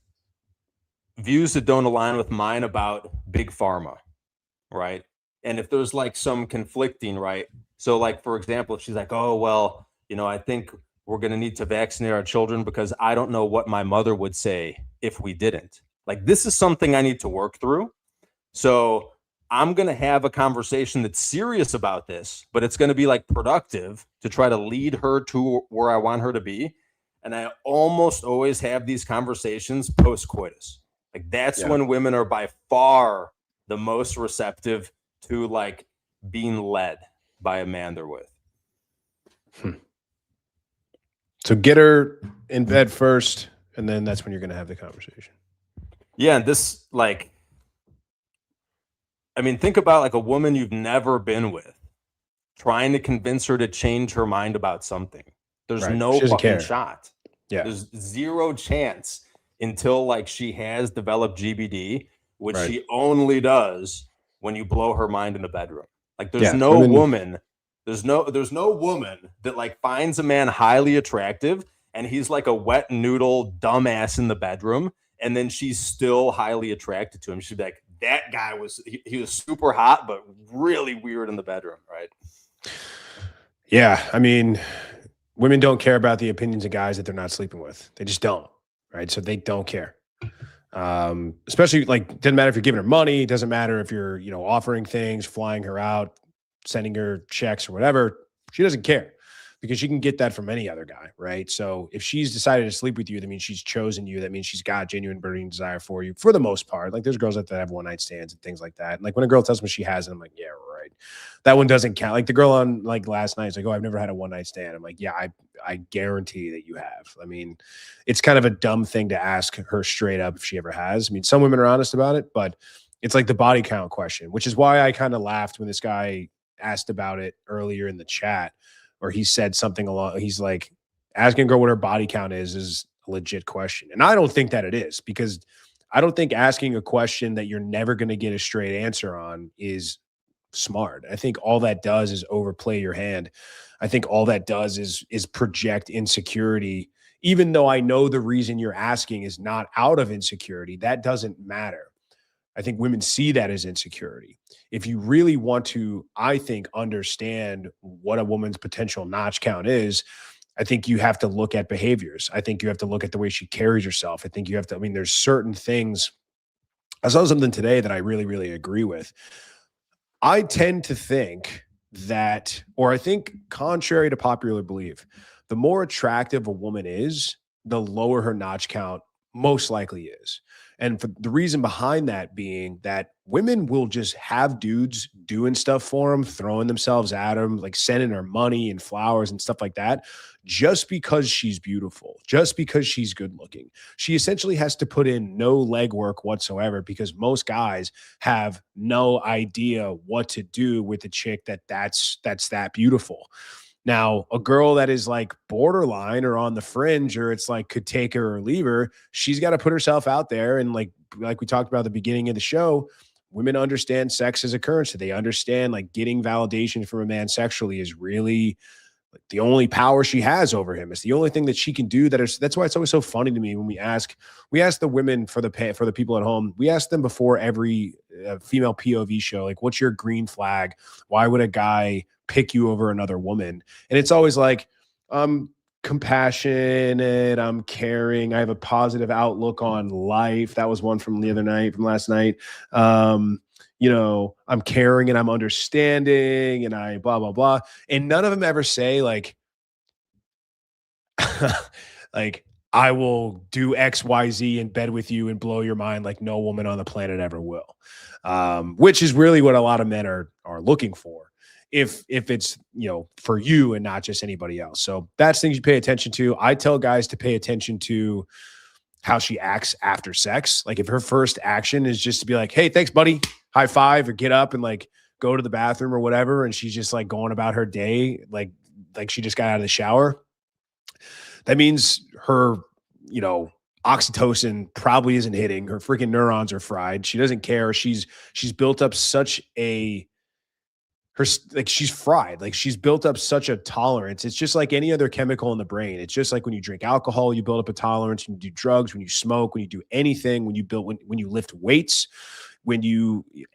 views that don't align with mine about big pharma, right? And if there's like some conflicting, right? So like for example, if she's like, oh well, I think we're going to need to vaccinate our children because I don't know what my mother would say if we didn't. Like this is something I need to work through. So I'm going to have a conversation that's serious about this, but it's going to be like productive to try to lead her to where I want her to be. And I almost always have these conversations post coitus. Like that's when women are by far the most receptive to like being led by a man they're with. So get her in bed first, and then that's when you're going to have the conversation. Yeah. And this, like, I mean, think about like a woman you've never been with trying to convince her to change her mind about something. There's no fucking shot. Yeah. There's zero chance until like she has developed GBD, which she only does when you blow her mind in the bedroom. Like there's no woman that like finds a man highly attractive and he's like a wet noodle dumbass in the bedroom, and then she's still highly attracted to him. She'd be like, that guy was he was super hot, but really weird in the bedroom, right? Yeah, I mean, women don't care about the opinions of guys that they're not sleeping with. They just don't, right? So they don't care. Especially like, doesn't matter if you're giving her money, doesn't matter if you're, offering things, flying her out, sending her checks or whatever. She doesn't care because she can get that from any other guy, right? So if she's decided to sleep with you, that means she's chosen you. That means she's got genuine burning desire for you for the most part. Like there's girls that have one night stands and things like that. And like when a girl tells me she has it, I'm like, yeah, right. That one doesn't count. Like the girl on like last night is like, oh, I've never had a one night stand. I'm like, yeah, I guarantee that you have. I mean, it's kind of a dumb thing to ask her straight up if she ever has. I mean, some women are honest about it, but it's like the body count question, which is why I kind of laughed when this guy asked about it earlier in the chat, or he said something along, he's like, asking a girl what her body count is a legit question. And I don't think that it is, because I don't think asking a question that you're never going to get a straight answer on is smart. I think all that does is overplay your hand. I think all that does is project insecurity. Even though I know the reason you're asking is not out of insecurity, that doesn't matter. I think women see that as insecurity. If you really want to, I think, understand what a woman's potential notch count is, I think you have to look at behaviors. I think you have to look at the way she carries herself. I think you have to, I mean, there's certain things. I saw something today that I really, really agree with. I tend to think that, or I think contrary to popular belief, the more attractive a woman is, the lower her notch count most likely is. And for the reason behind that being that women will just have dudes doing stuff for them, throwing themselves at them, like sending her money and flowers and stuff like that, just because she's beautiful, just because she's good looking. She essentially has to put in no legwork whatsoever, because most guys have no idea what to do with a chick that's that beautiful. Now, a girl that is like borderline or on the fringe, or it's like could take her or leave her, she's got to put herself out there. And like we talked about at the beginning of the show, women understand sex as a currency. They understand like getting validation from a man sexually is really like the only power she has over him. It's the only thing that she can do. That's why it's always so funny to me when we ask the women for the people at home. We ask them before every female POV show, like, what's your green flag? Why would a guy pick you over another woman? And it's always like, I'm compassionate, I'm caring, I have a positive outlook on life. That was one from last night. I'm caring and I'm understanding and I blah, blah, blah. And none of them ever say like, like, I will do X, Y, Z in bed with you and blow your mind like no woman on the planet ever will. Which is really what a lot of men are looking for, if it's, for you and not just anybody else. So that's things you pay attention to. I tell guys to pay attention to how she acts after sex. Like if her first action is just to be like, hey, thanks, buddy, high five, or get up and like go to the bathroom or whatever, and she's just like going about her day like she just got out of the shower, that means her, oxytocin probably isn't hitting. Her freaking neurons are fried. She doesn't care. She's built up such a she's fried. Like she's built up such a tolerance. It's just like any other chemical in the brain. It's just like when you drink alcohol, you build up a tolerance. When you do drugs, when you smoke, when you do anything, when you lift weights,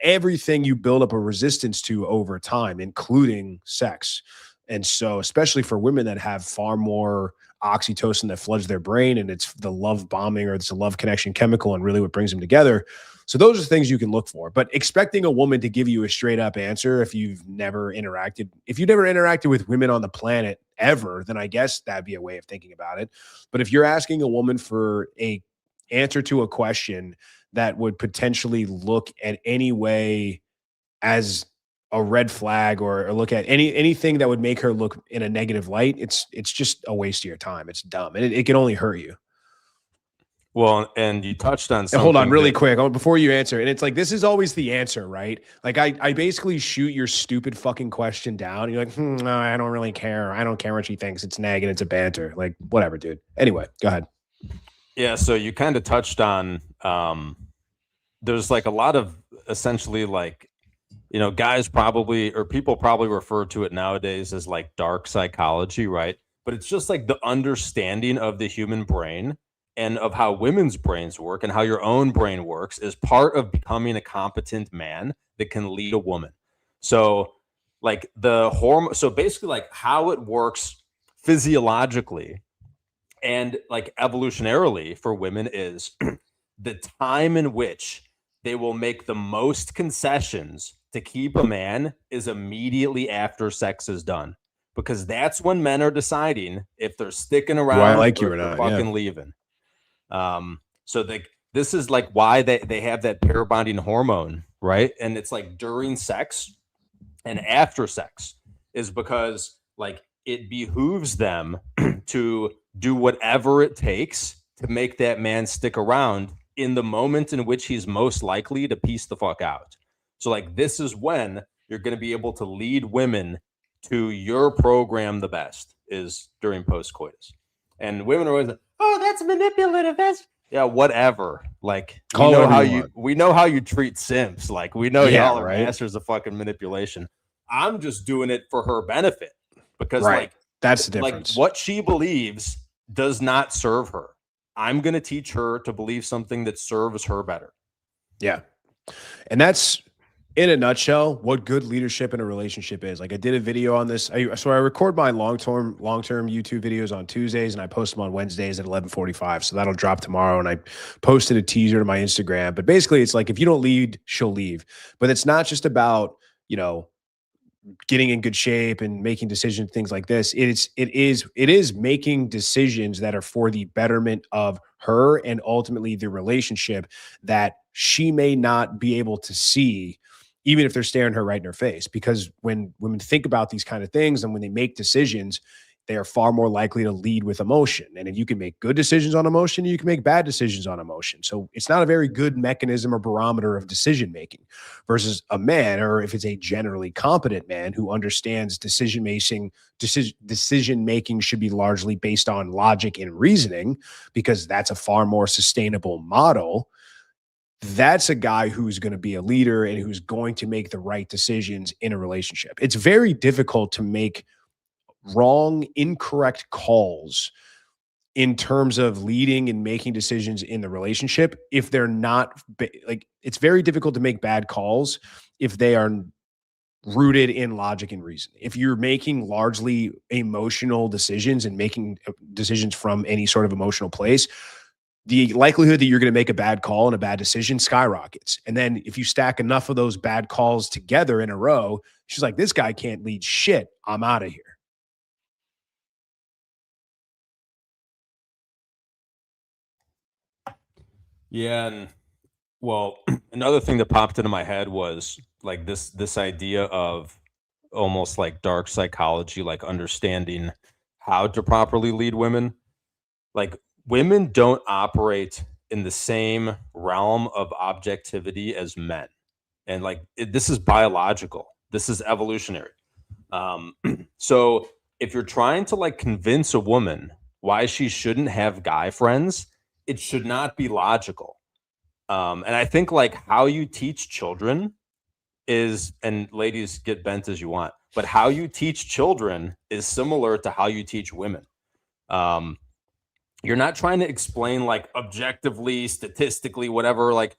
everything you build up a resistance to over time, including sex. And so, especially for women that have far more oxytocin that floods their brain, and it's the love bombing or it's a love connection chemical, and really what brings them together. So those are things you can look for. But expecting a woman to give you a straight up answer if you've never interacted with women on the planet ever, then I guess that'd be a way of thinking about it. But if you're asking a woman for a answer to a question that would potentially look at any way as a red flag, or look at anything that would make her look in a negative light, it's just a waste of your time. It's dumb, and it can only hurt you. Well, and you touched on something. Hold on really quick before you answer. And it's like, this is always the answer, right? Like I basically shoot your stupid fucking question down. And you're like, no, I don't really care. I don't care what she thinks. It's nag and it's a banter. Like, whatever, dude. Anyway, go ahead. Yeah. So you kind of touched on, there's like a lot of essentially like, guys probably, or people probably refer to it nowadays as like dark psychology, right? But it's just like the understanding of the human brain and of how women's brains work and how your own brain works is part of becoming a competent man that can lead a woman. So like so basically like how it works physiologically and like evolutionarily for women is the time in which they will make the most concessions to keep a man is immediately after sex is done, because that's when men are deciding if they're sticking around, do I like you or not, fucking leaving. So this is like why they have that pair bonding hormone, right? And it's like during sex and after sex is because like it behooves them to do whatever it takes to make that man stick around in the moment in which he's most likely to piece the fuck out. So like this is when you're going to be able to lead women to your program the best, is during post-coitus. And women are always like, oh, that's manipulative. Yeah, whatever. Like we know how you treat simps. Like we know y'all are masters of fucking manipulation. I'm just doing it for her benefit because like that's the difference. Like what she believes does not serve her. I'm going to teach her to believe something that serves her better. Yeah. And that's, in a nutshell, what good leadership in a relationship is. Like I did a video on this. So I record my long-term YouTube videos on Tuesdays, and I post them on Wednesdays at 11:45. So that'll drop tomorrow. And I posted a teaser to my Instagram. But basically, it's like, if you don't lead, she'll leave. But it's not just about, getting in good shape and making decisions, things like this. It is making decisions that are for the betterment of her and ultimately the relationship that she may not be able to see, even if they're staring her right in her face. Because when women think about these kind of things and when they make decisions, they are far more likely to lead with emotion. And if you can make good decisions on emotion, you can make bad decisions on emotion. So it's not a very good mechanism or barometer of decision making versus a man, or if it's a generally competent man who understands decision making should be largely based on logic and reasoning, because that's a far more sustainable model. That's a guy who's going to be a leader and who's going to make the right decisions in a relationship. It's very difficult to make incorrect calls in terms of leading and making decisions in the relationship if they're not like, it's very difficult to make bad calls if they are rooted in logic and reason. If you're making largely emotional decisions and making decisions from any sort of emotional place, the likelihood that you're going to make a bad call and a bad decision skyrockets. And then if you stack enough of those bad calls together in a row, she's like, this guy can't lead shit. I'm out of here. Yeah, and well, another thing that popped into my head was like this idea of almost like dark psychology, like understanding how to properly lead women. Like women don't operate in the same realm of objectivity as men. And like this is biological. This is evolutionary. Um, so if you're trying to like convince a woman why she shouldn't have guy friends, it should not be logical. And I think like how you teach children is, and ladies get bent as you want, but how you teach children is similar to how you teach women. Um, you're not trying to explain like objectively, statistically, whatever. Like,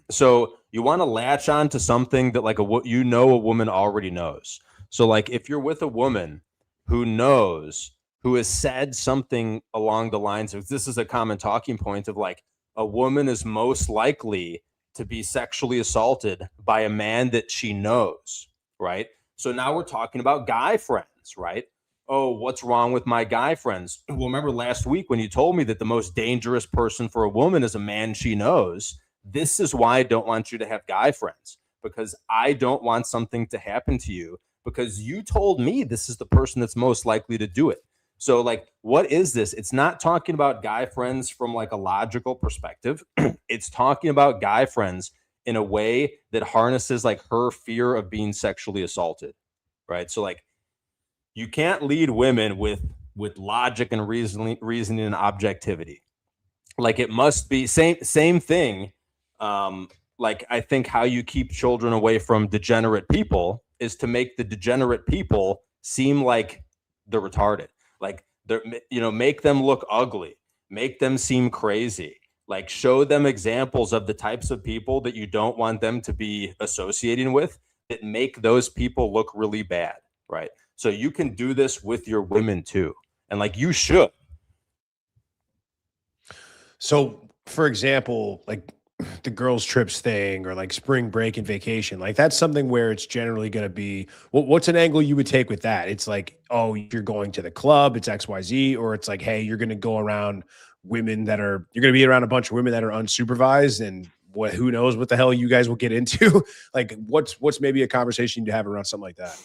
so you want to latch on to something that like a woman already knows. So like if you're with a woman who knows, who has said something along the lines of, this is a common talking point of like, a woman is most likely to be sexually assaulted by a man that she knows, right? So now we're talking about guy friends, right? Oh, what's wrong with my guy friends? Well, remember last week when you told me that the most dangerous person for a woman is a man she knows. This is why I don't want you to have guy friends, because I don't want something to happen to you because you told me this is the person that's most likely to do it. So, like, what is this? It's not talking about guy friends from like a logical perspective. It's talking about guy friends in a way that harnesses like her fear of being sexually assaulted, right? So, like, you can't lead women with logic and reasoning and objectivity. Like it must be same thing. Like I think how you keep children away from degenerate people is to make the degenerate people seem like they're retarded. Like they're, make them look ugly, make them seem crazy. Like show them examples of the types of people that you don't want them to be associating with that make those people look really bad, right? So you can do this with your women too. And like you should. So, for example, like the girls' trips thing or like spring break and vacation, like that's something where it's generally going to be what's an angle you would take with that? It's like, oh, you're going to the club, it's XYZ, or it's like, hey, you're going to go around you're going to be around a bunch of women that are unsupervised and who knows what the hell you guys will get into. Like, what's maybe a conversation you have around something like that?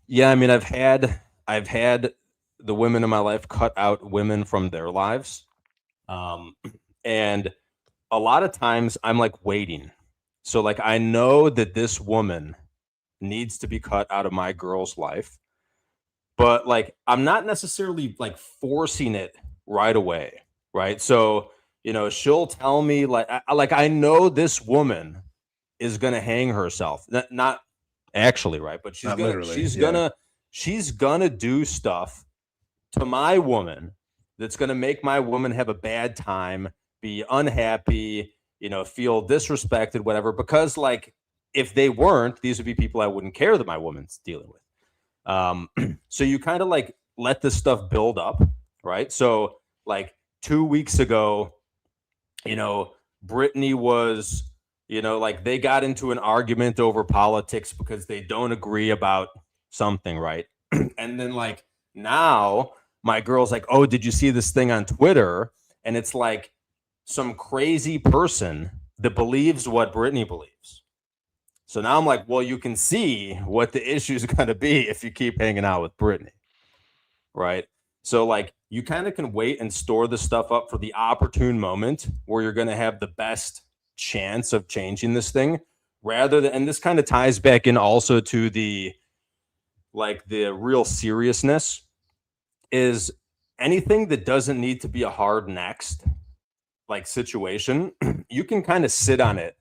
Yeah, I mean, I've had the women in my life cut out women from their lives. Um, and a lot of times I'm like waiting. So like I know that this woman needs to be cut out of my girl's life, but like I'm not necessarily like forcing it right away, right? So, she'll tell me like I know this woman is going to hang herself. Not actually, right? But Not literally. Yeah. she's gonna do stuff to my woman that's going to make my woman have a bad time, be unhappy, feel disrespected, whatever. Because, like, if they weren't, these would be people I wouldn't care that my woman's dealing with. So you kind of like let this stuff build up, right? So, like, 2 weeks ago, Brittany was, like they got into an argument over politics because they don't agree about something, right? And then, like, now my girl's like, oh, did you see this thing on Twitter? And it's like some crazy person that believes what Brittany believes. So now I'm like, well, you can see what the issue is going to be if you keep hanging out with Brittany, right? So, like, you kind of can wait and store the stuff up for the opportune moment where you're going to have the best chance of changing this thing rather than, and this kind of ties back in also to the real seriousness is anything that doesn't need to be a hard next like situation, you can kind of sit on it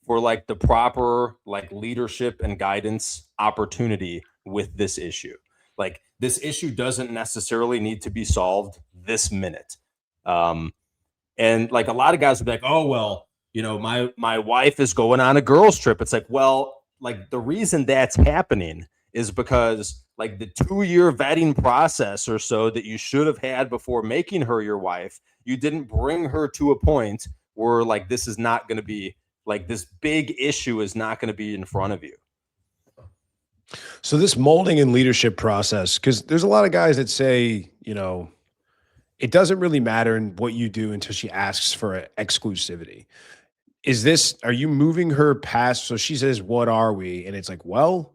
for like the proper like leadership and guidance opportunity with this issue. Like this issue doesn't necessarily need to be solved this minute. And like a lot of guys would be like, oh, well, my wife is going on a girls trip. It's like, well, like the reason that's happening is because like the 2-year vetting process or so that you should have had before making her your wife, you didn't bring her to a point where like this is not going to be like this big issue is not going to be in front of you. So this molding and leadership process, because there's a lot of guys that say, it doesn't really matter in what you do until she asks for exclusivity. are you moving her past? So she says, what are we? And it's like, well,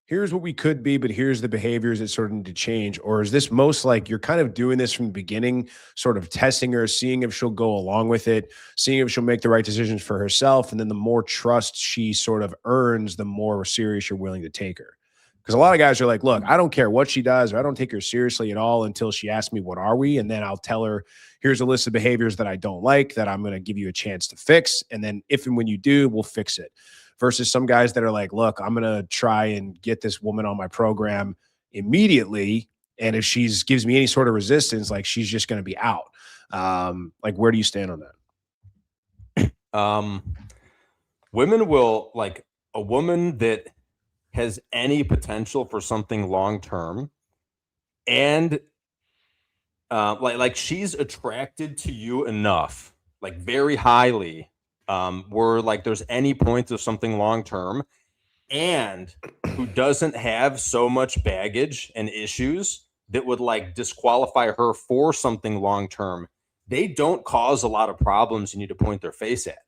here's what we could be, but here's the behaviors that sort of need to change. Or is this most like you're kind of doing this from the beginning, sort of testing her, seeing if she'll go along with it, seeing if she'll make the right decisions for herself. And then the more trust she sort of earns, the more serious you're willing to take her. Because a lot of guys are like, look, I don't care what she does, or I don't take her seriously at all until she asks me, what are we? And then I'll tell her, here's a list of behaviors that I don't like that I'm going to give you a chance to fix. And then if and when you do, we'll fix it. Versus some guys that are like, look, I'm going to try and get this woman on my program immediately. And if she's gives me any sort of resistance, like she's just going to be out. Like, where do you stand on that? Women will like a woman that has any potential for something long-term and like she's attracted to you enough, like very highly, where like there's any point of something long-term and who doesn't have so much baggage and issues that would like disqualify her for something long-term. They don't cause a lot of problems you need to point their face at.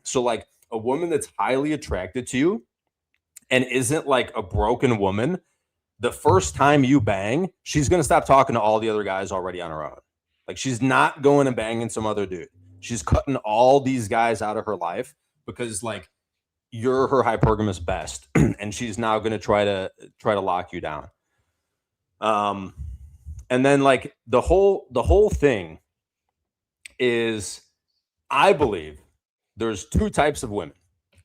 So like a woman that's highly attracted to you and isn't like a broken woman, the first time you bang, she's going to stop talking to all the other guys already on her own. Like she's not going and banging some other dude. She's cutting all these guys out of her life because like you're her hypergamous best and she's now going to try to lock you down. And then like the whole thing is, I believe there's two types of women.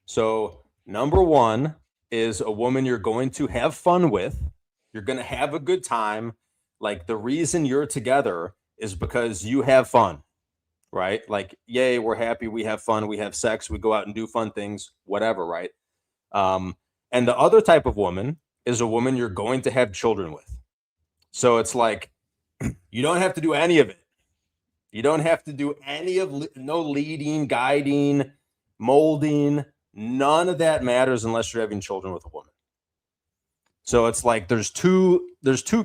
So number one is a woman you're going to have fun with. You're going to have a good time. Like the reason you're together is because you have fun, right? Like, yay, we're happy. We have fun. We have sex. We go out and do fun things, whatever. Right. And the other type of woman is a woman you're going to have children with. So it's like, you don't have to do any of it. You don't have to do any of no leading, guiding, molding. None of that matters unless you're having children with a woman. So it's like there's two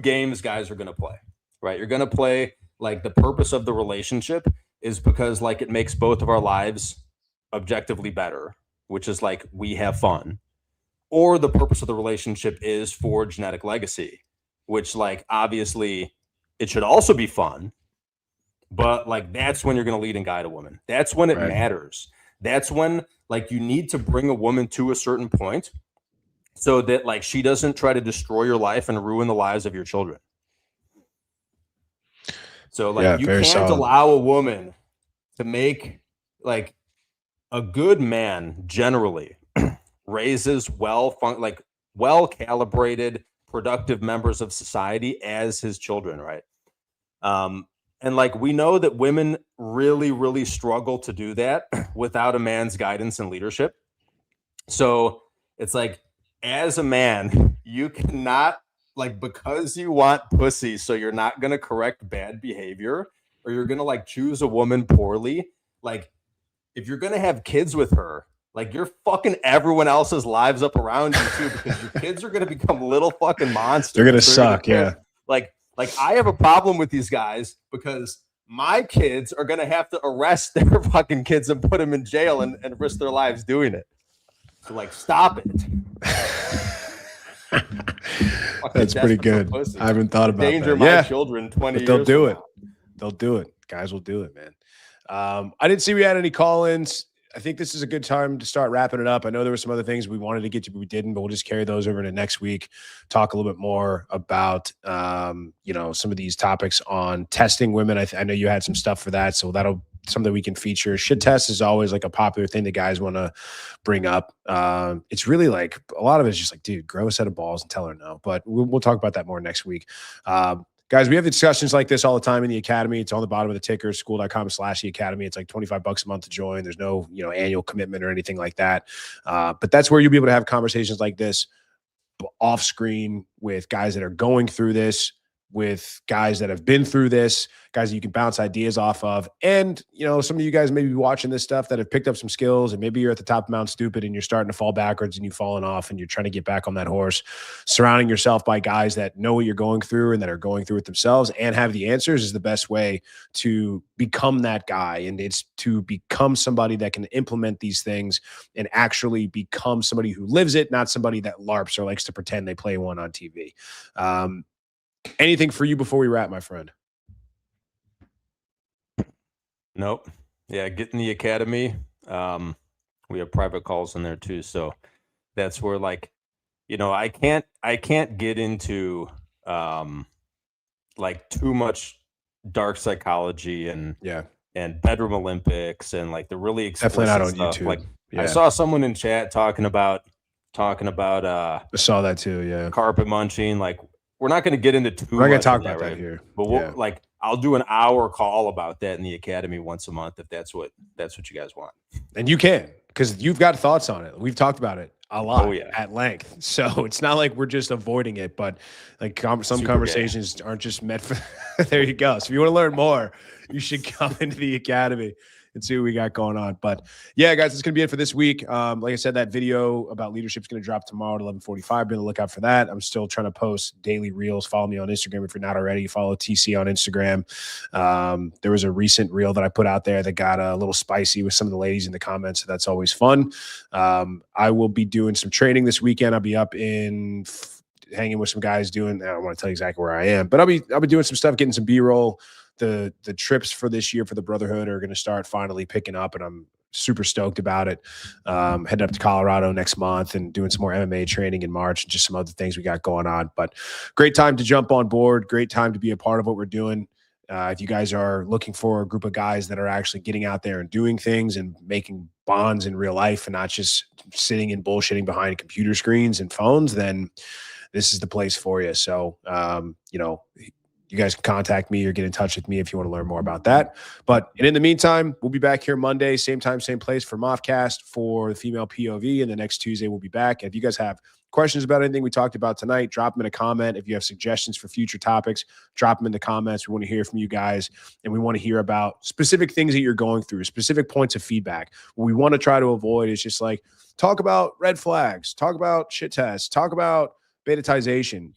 games guys are going to play, right? You're going to play like the purpose of the relationship is because like it makes both of our lives objectively better, which is like we have fun. Or the purpose of the relationship is for genetic legacy, which like obviously it should also be fun, but like that's when you're going to lead and guide a woman. That's when it matters. That's when like you need to bring a woman to a certain point so that like she doesn't try to destroy your life and ruin the lives of your children. So like you can't allow a woman to make like a good man generally raises well calibrated, productive members of society as his children, right? And like we know that women really, really struggle to do that without a man's guidance and leadership. So it's like, as a man, you cannot like, because you want pussy, so you're not going to correct bad behavior or you're going to like choose a woman poorly. Like if you're going to have kids with her, like you're fucking everyone else's lives up around you too, because your kids are going to become little fucking monsters. They're going to suck. Yeah. Like I have a problem with these guys because my kids are going to have to arrest their fucking kids and put them in jail and risk their lives doing it. So like, stop it. That's pretty good. I haven't thought about Danger that. My children 20 years. They'll do it. They'll do it. Guys will do it, man. I didn't see we had any call-ins. I think this is a good time to start wrapping it up. I know there were some other things we wanted to get to, but we didn't, but we'll just carry those over to next week, talk a little bit more about, some of these topics on testing women. I know you had some stuff for that, so that'll something we can feature. Shit test is always like a popular thing that guys want to bring up. It's really like a lot of it's just like, dude, grow a set of balls and tell her no, but we'll talk about that more next week. Guys, we have discussions like this all the time in the Academy. It's on the bottom of the ticker, school.com/the Academy. It's like $25 a month to join. There's no, annual commitment or anything like that. But that's where you'll be able to have conversations like this off screen with guys that are going through this, with guys that have been through this, guys that you can bounce ideas off of. And, some of you guys may be watching this stuff that have picked up some skills, and maybe you're at the top of Mount Stupid and you're starting to fall backwards and you've fallen off and you're trying to get back on that horse. Surrounding yourself by guys that know what you're going through and that are going through it themselves and have the answers is the best way to become that guy. And it's to become somebody that can implement these things and actually become somebody who lives it, not somebody that LARPs or likes to pretend they play one on TV. Anything for you before we wrap, my friend? Nope. Yeah, get in the academy. We have private calls in there too, so that's where I can't get into too much dark psychology and bedroom Olympics and the really explicit definitely not on stuff. YouTube. I saw someone in chat talking about I saw that too. Yeah, carpet munching. We're not going to get into too. We're not going to talk about that here, but we'll, I'll do an hour call about that in the academy once a month if that's what you guys want. And you can, because you've got thoughts on it. We've talked about it a lot at length. So it's not like we're just avoiding it, but some conversations aren't just meant for there you go. So if you want to learn more, you should come into the academy and see what we got going on. But yeah, guys, it's going to be it for this week. Like I said, that video about leadership is going to drop tomorrow at 11:45. Be on the lookout for that. I'm still trying to post daily reels. Follow me on Instagram if you're not already. Follow TC on Instagram. There was a recent reel that I put out there that got a little spicy with some of the ladies in the comments. So that's always fun. I will be doing some training this weekend. I'll be up in hanging with some guys doing, I don't want to tell you exactly where I am, but I'll be doing some stuff, getting some B-roll. The trips for this year for the Brotherhood are going to start finally picking up, and I'm super stoked about it. Heading up to Colorado next month and doing some more MMA training in March and just some other things we got going on. But great time to jump on board. Great time to be a part of what we're doing. If you guys are looking for a group of guys that are actually getting out there and doing things and making bonds in real life and not just sitting and bullshitting behind computer screens and phones, then this is the place for you. So, you guys can contact me or get in touch with me if you want to learn more about that. But in the meantime, we'll be back here Monday, same time, same place for Moffcast for the female POV. And the next Tuesday, we'll be back. And if you guys have questions about anything we talked about tonight, drop them in a comment. If you have suggestions for future topics, drop them in the comments. We want to hear from you guys, and we want to hear about specific things that you're going through, specific points of feedback. What we want to try to avoid is just talk about red flags, talk about shit tests, talk about betatization.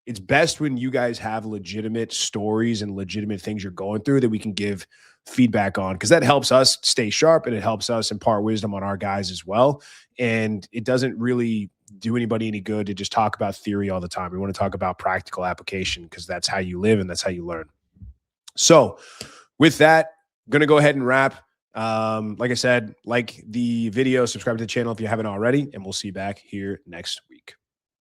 It's best when you guys have legitimate stories and legitimate things you're going through that we can give feedback on, because that helps us stay sharp and it helps us impart wisdom on our guys as well. And it doesn't really do anybody any good to just talk about theory all the time. We want to talk about practical application, because that's how you live and that's how you learn. So with that, I'm going to go ahead and wrap. Like I said, like the video, subscribe to the channel if you haven't already, and we'll see you back here next week.